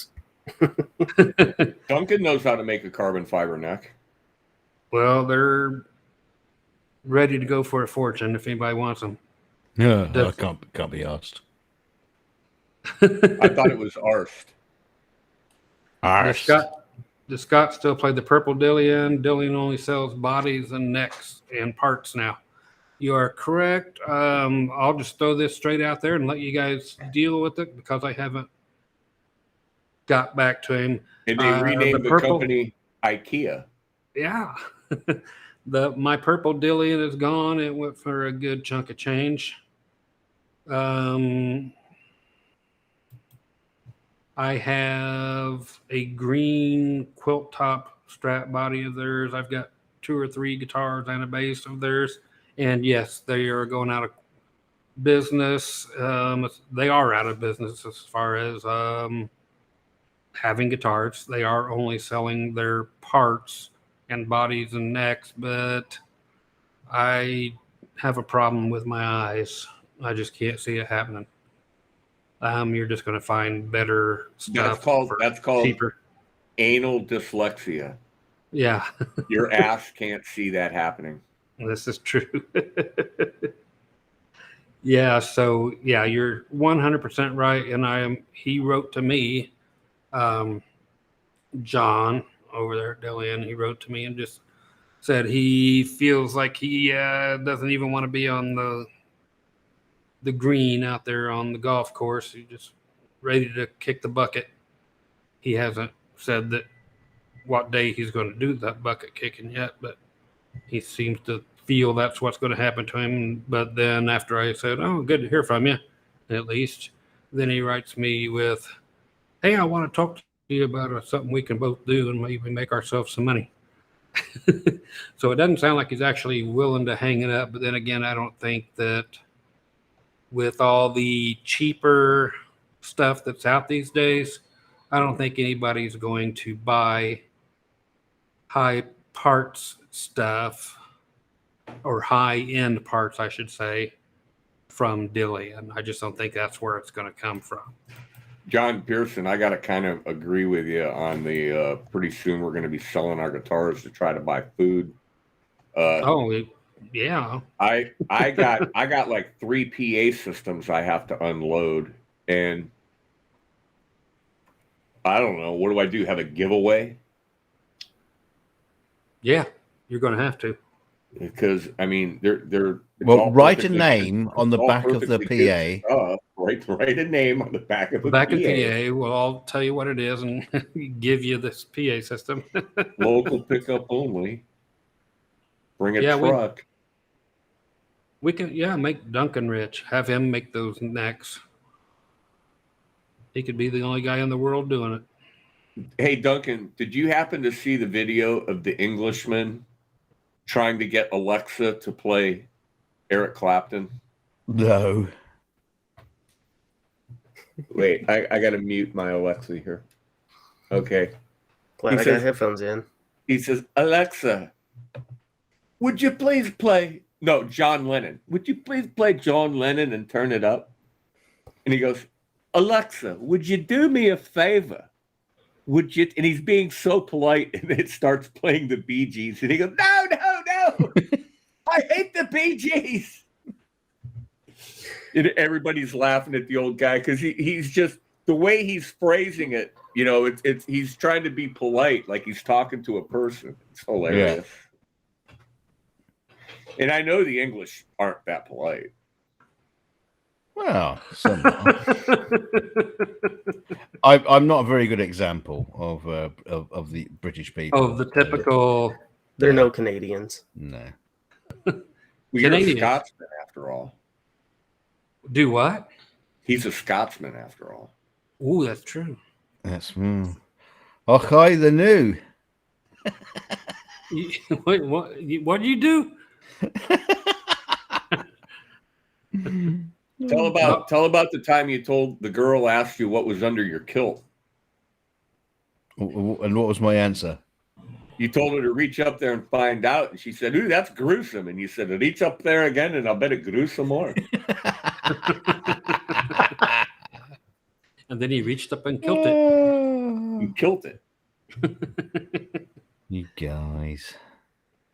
address. Duncan knows how to make a carbon fiber neck. Well, they're ready to go for a fortune if anybody wants them. Yeah, I can't be asked. I thought it was Arst. Does Scott still play the purple Dillian? Dillian only sells bodies and necks and parts now. You are correct. I'll just throw this straight out there and let you guys deal with it because I haven't got back to him. And they renamed the company IKEA. Yeah. My purple Dillian is gone. It went for a good chunk of change. I have a green quilt top Strat body of theirs. I've got 2 or 3 guitars and a bass of theirs. And yes, they are going out of business. They are out of business as far as having guitars. They are only selling their parts and bodies and necks, but I have a problem with my eyes. I just can't see it happening. You're just going to find better stuff. That's called cheaper. Anal dyslexia. Yeah. Your ass can't see that happening. This is true. Yeah. So yeah, you're 100% right. And he wrote to me, John over there at Dillian, he wrote to me and just said he feels like he doesn't even want to be on the green out there on the golf course. He's just ready to kick the bucket. He hasn't said that what day he's going to do that bucket kicking yet, but he seems to feel that's what's going to happen to him. But then after I said, oh, good to hear from you, at least, then he writes me with, hey, I want to talk to you about something we can both do and maybe make ourselves some money. So it doesn't sound like he's actually willing to hang it up. But then again, I don't think that with all the cheaper stuff that's out these days, I don't think anybody's going to buy high parts stuff, or high end parts, I should say, from Dillian. I just don't think that's where it's going to come from. John Pearson, I got to kind of agree with you on the pretty soon we're going to be selling our guitars to try to buy food. Yeah. I got like 3 PA systems I have to unload, and I don't know, what do I do? Have a giveaway? Yeah, you're going to have to. Because I mean, they're well, write a name on the back of the PA. Write a name on the back of the back PA. of PA. Well, I'll tell you what it is and give you this PA system. Local pickup only. Bring a Yeah, truck. We can, make Duncan rich. Have him make those necks. He could be the only guy in the world doing it. Hey, Duncan, did you happen to see the video of the Englishman trying to get Alexa to play Eric Clapton? No. Wait, I got to mute my Alexa here. Okay. Glad I got headphones in. He says, Alexa, would you please play... No, John Lennon. Would you please play John Lennon and turn it up? And he goes, Alexa, would you do me a favor? Would you? And he's being so polite, and it starts playing the Bee Gees. And he goes, no, I hate the Bee Gees. And everybody's laughing at the old guy because he's just, the way he's phrasing it, you know, it's he's trying to be polite, like he's talking to a person. It's hilarious. Yeah. And I know the English aren't that polite. Well, somehow. I'm not a very good example of the British people. Oh, the typical. They're no Canadians. No. Well, you're a Scotsman after all. Do what? He's a Scotsman after all. Ooh, that's true. That's okay. The new. Wait, what do you do? Tell about the time you told the girl asked you what was under your kilt. And what was my answer? You told her to reach up there and find out, and she said, "Ooh, that's gruesome." And you said, "Reach up there again, and I'll bet it grew some more." And then he reached up and killed it. You killed it. You guys.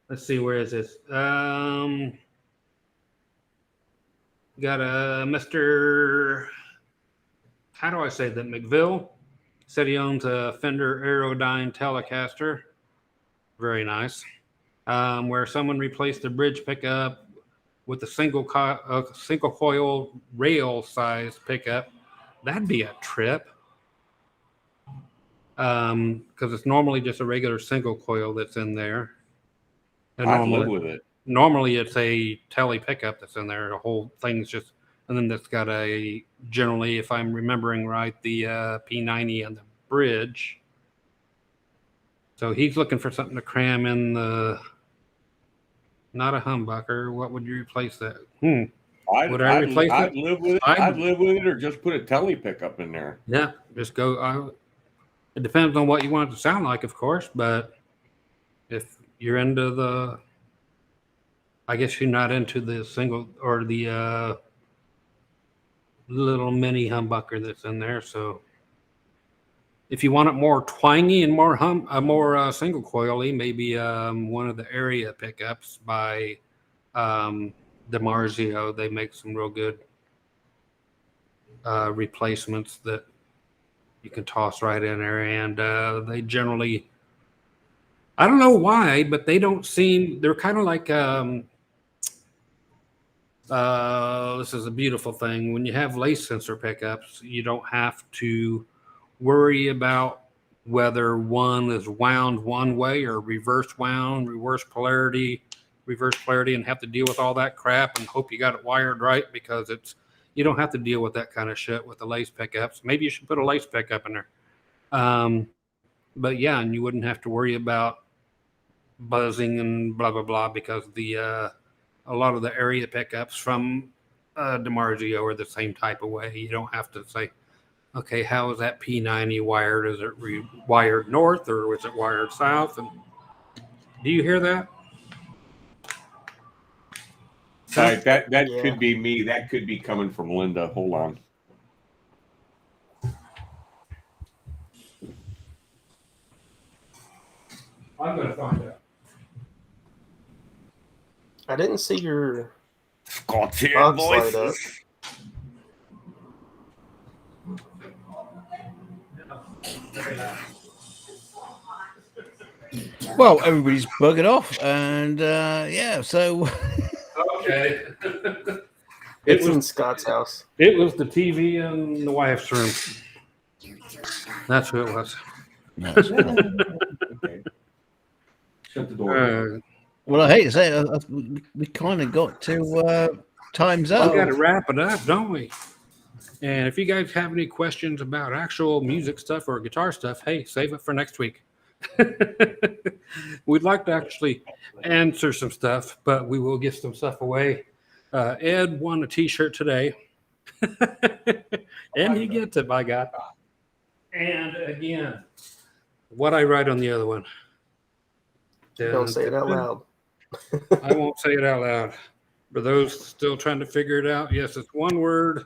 Let's see, where is this? Got a Mr. How do I say that? McVille said he owns a Fender Aerodyne Telecaster. Very nice. Where someone replaced the bridge pickup with a single coil rail size pickup. That'd be a trip. Because it's normally just a regular single coil that's in there. And I'd live with it. Normally it's a tele pickup that's in there. The whole thing's just, and then it's got a, generally, if I'm remembering right, the P90 on the bridge. So he's looking for something to cram in the, not a humbucker. What would you replace that? Would I replace it? I'd live with it. I'd live with it, or just put a tele pickup in there. Yeah, just go. It depends on what you want it to sound like, of course, but if you're into the, I guess you're not into the single or the little mini humbucker that's in there. So if you want it more twangy and more single coily, maybe one of the area pickups by DiMarzio. They make some real good replacements that you can toss right in there, and they generally, I don't know why, but they don't seem, they're kind of like, this is a beautiful thing. When you have lace sensor pickups, you don't have to worry about whether one is wound one way or reverse wound, reverse polarity, and have to deal with all that crap and hope you got it wired right, because you don't have to deal with that kind of shit with the lace pickups. Maybe you should put a lace pickup in there. But yeah, and you wouldn't have to worry about buzzing and blah, blah, blah, because a lot of the area pickups from DiMarzio are the same type of way. You don't have to say, Okay, how is that P90 wired? Is it wired north or is it wired south? And do you hear that? That Yeah. could be me. That could be coming from Linda. Hold on. I'm going to find out. I didn't see your Scottish box light up. voices. Well, everybody's buggered off, and yeah, so Okay. It's in Scott's house. It was the TV in the wife's room. That's who it was. Okay. Shut the door. well, I hate to say it, we kind of got to time's up. We got to wrap it up, don't we? And if you guys have any questions about actual music stuff or guitar stuff, hey, save it for next week. We'd like to actually answer some stuff, but we will give some stuff away. Ed won a t-shirt today. And he gets it, by God. And again, what I write on the other one. Don't say it out loud. I won't say it out loud. For those still trying to figure it out, yes, it's one word.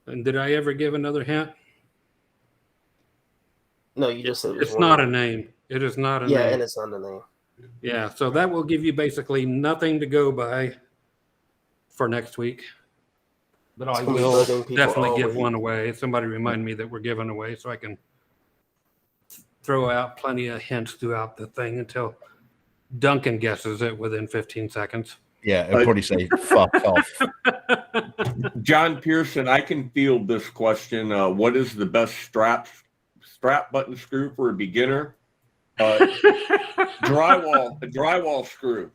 And did I ever give another hint? No, you just said it was It's one not a word. name. It is not a Yeah, name. and it's not a name. Yeah, so that will give you basically nothing to go by for next week. But I It's gonna be will bugging people definitely all give week. one away. Somebody remind me that we're giving away so I can throw out plenty of hints throughout the thing until Duncan guesses it within 15 seconds. Yeah, I'd probably say fuck off. John Pearson, I can field this question. What is the best strap button screw for a beginner? A drywall screw.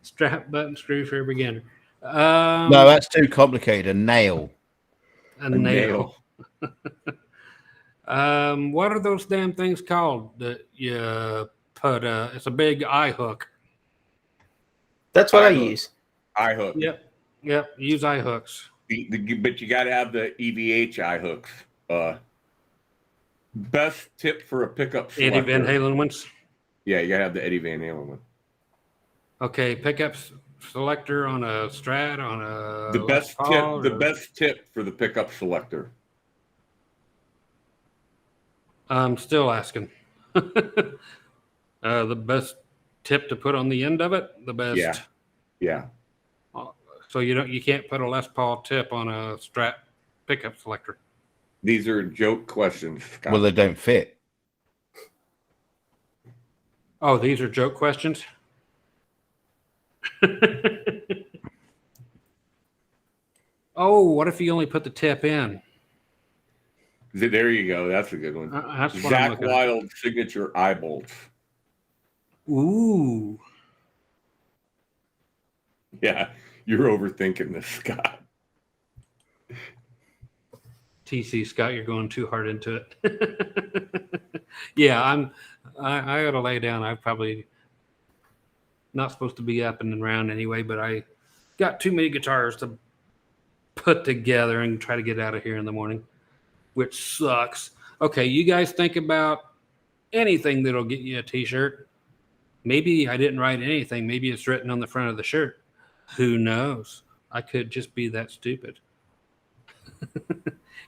Strap button screw for a beginner. No, that's too complicated. A nail. A nail. What are those damn things called that you put? It's a big eye hook. That's what I iHook. use. Eye hook. Yep. Use eye hooks. But you got to have the EVH eye hooks. Best tip for a pickup selector. Eddie Van Halen ones. Yeah, you got to have the Eddie Van Halen one. Okay, pickup selector on a Strat on a The best Les tip. Paul, The or- best tip for the pickup selector. I'm still asking. The best tip to put on the end of it. The best. Yeah. So you can't put a Les Paul tip on a Strat pickup selector. These are joke questions, Scott. Well, they don't fit. Oh, these are joke questions. Oh, what if you only put the tip in? There you go. That's a good one. That's what I'm Zach looking at. Wild signature eye bolts. Ooh. Yeah, you're overthinking this, Scott. TC Scott, you're going too hard into it. Yeah, I ought to lay down. I'm probably not supposed to be up and around anyway, but I got too many guitars to put together and try to get out of here in the morning, which sucks. Okay, you guys think about anything that'll get you a t-shirt. Maybe I didn't write anything. Maybe it's written on the front of the shirt. Who knows? I could just be that stupid.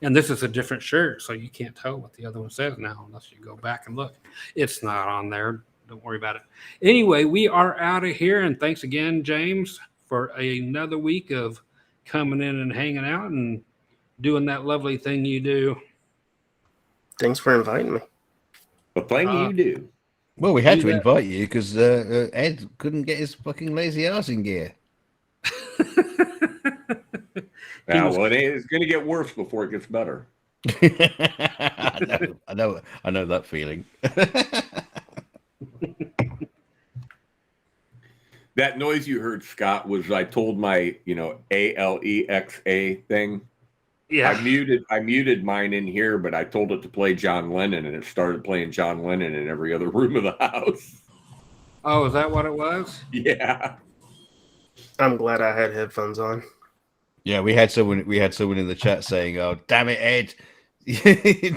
And this is a different shirt, so you can't tell what the other one says now unless you go back and look. It's not on there. Don't worry about it. Anyway, we are out of here, and thanks again, James, for another week of coming in and hanging out and doing that lovely thing you do. Thanks for inviting me. The thing you do. Well, we had Do to that. invite you because Ed couldn't get his fucking lazy ass in gear. Yeah, well, it's going to get worse before it gets better. I know that feeling. That noise you heard, Scott, was I told my, ALEXA thing. Yeah. I muted mine in here, but I told it to play John Lennon, and it started playing John Lennon in every other room of the house. Oh, is that what it was? Yeah. I'm glad I had headphones on. Yeah, we had someone in the chat saying, "Oh, damn it, Ed!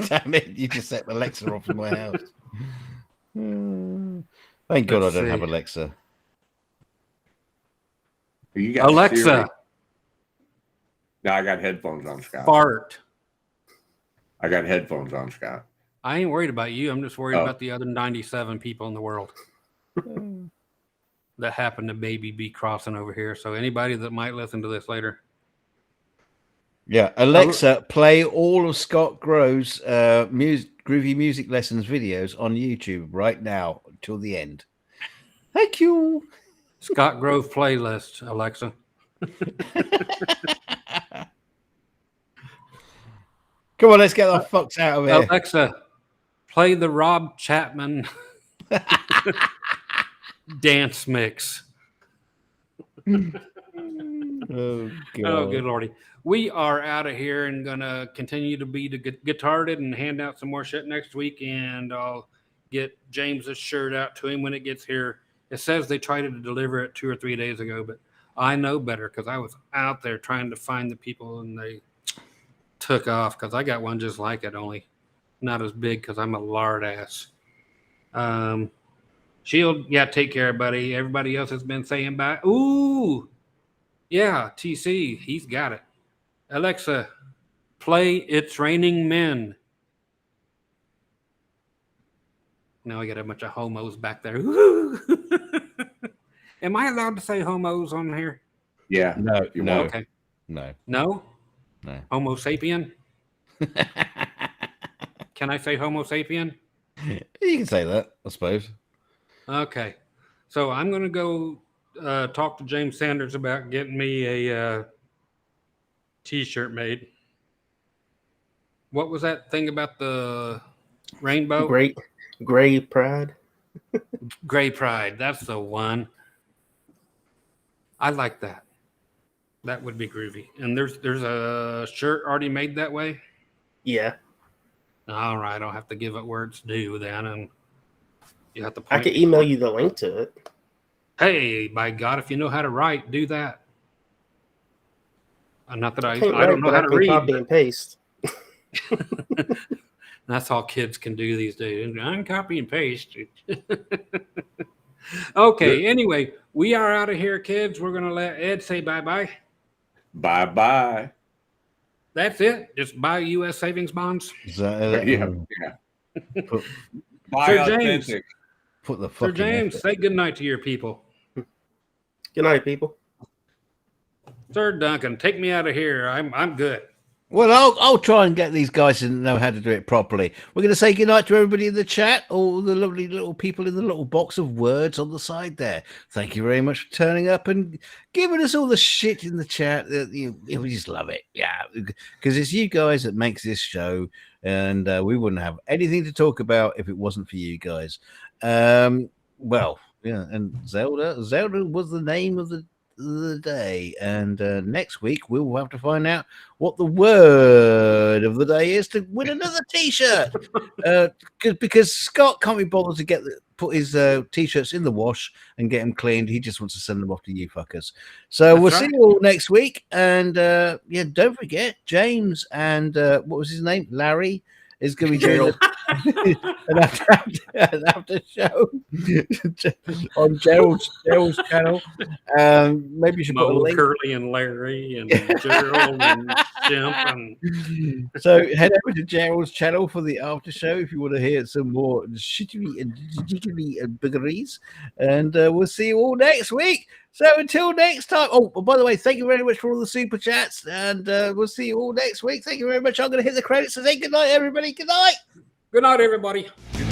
Damn it, you just set Alexa off in my house." Thank God Let's I don't have see. Alexa. You got Alexa, Siri. No, I got headphones on, Scott. fart. I got headphones on, Scott. I ain't worried about you. I'm just worried Oh. about the other 97 people in the world that happen to maybe be crossing over here. So anybody that might listen to this later. Yeah, Alexa, play all of Scott Grove's groovy music lessons videos on YouTube right now till the end. Thank you. Scott Grove playlist, Alexa. Come on, let's get our fucks out of here. Alexa, play the Rob Chapman dance mix. Oh, Oh, God. good lordy. We are out of here and going to continue to be guitarded and hand out some more shit next week. And I'll get James's shirt out to him when it gets here. It says they tried to deliver it 2 or 3 days ago, but I know better because I was out there trying to find the people and they took off because I got one just like it, only not as big because I'm a lard ass. Shield, yeah, take care, buddy. Everybody else has been saying bye. Ooh, yeah, TC, he's got it. Alexa, play It's Raining Men. Now I got a bunch of homos back there. Am I allowed to say homos on here? Yeah. No, You no, want- Okay. no, No? no. Homo sapien? Can I say Homo sapien? You can say that, I suppose. Okay. So I'm going to go talk to James Sanders about getting me a T-shirt made. What was that thing about the rainbow? Gray pride. Gray Pride. That's the one. I like that. That would be groovy. And there's a shirt already made that way. Yeah, All right, I'll have to give it where it's due then, and you have to. I can email you the link to it. Hey, by God, if you know how to write, do that. Not that I Can't don't write, know but how I to can read. copy and paste. That's all kids can do these days. Uncopy and paste. Okay, anyway, we are out of here, kids. We're going to let Ed say bye-bye. Bye-bye. That's it. Just buy U.S. savings bonds. Is that, Yeah. Put, Buy Sir James. authentic. put the Sir fucking James, effort. say good night to your people. Good night, people. Sir Duncan, take me out of here. I'm good. Well, I'll try and get these guys to know how to do it properly. We're going to say goodnight to everybody in the chat, all the lovely little people in the little box of words on the side there. Thank you very much for turning up and giving us all the shit in the chat. We just love it. Yeah, because it's you guys that makes this show, and we wouldn't have anything to talk about if it wasn't for you guys. Well, yeah, and Zelda was the name of the day, and next week we will have to find out what the word of the day is to win another t-shirt, because Scott can't be bothered to put his t-shirts in the wash and get them cleaned. He just wants to send them off to you fuckers. So That's we'll right. see you all next week, and yeah, don't forget James and what was his name, Larry, is going to be doing an after show on Gerald's channel. Maybe you should put a Mo, link. Curly, and Larry, and Gerald, and Jimp, and So head over to Gerald's channel for the after show if you want to hear some more shittery and jiggery and biggeries. And we'll see you all next week. So until next time. Oh, by the way, thank you very much for all the super chats, and we'll see you all next week. Thank you very much. I'm going to hit the credits and say good night, everybody. Good night. good night, everybody. Good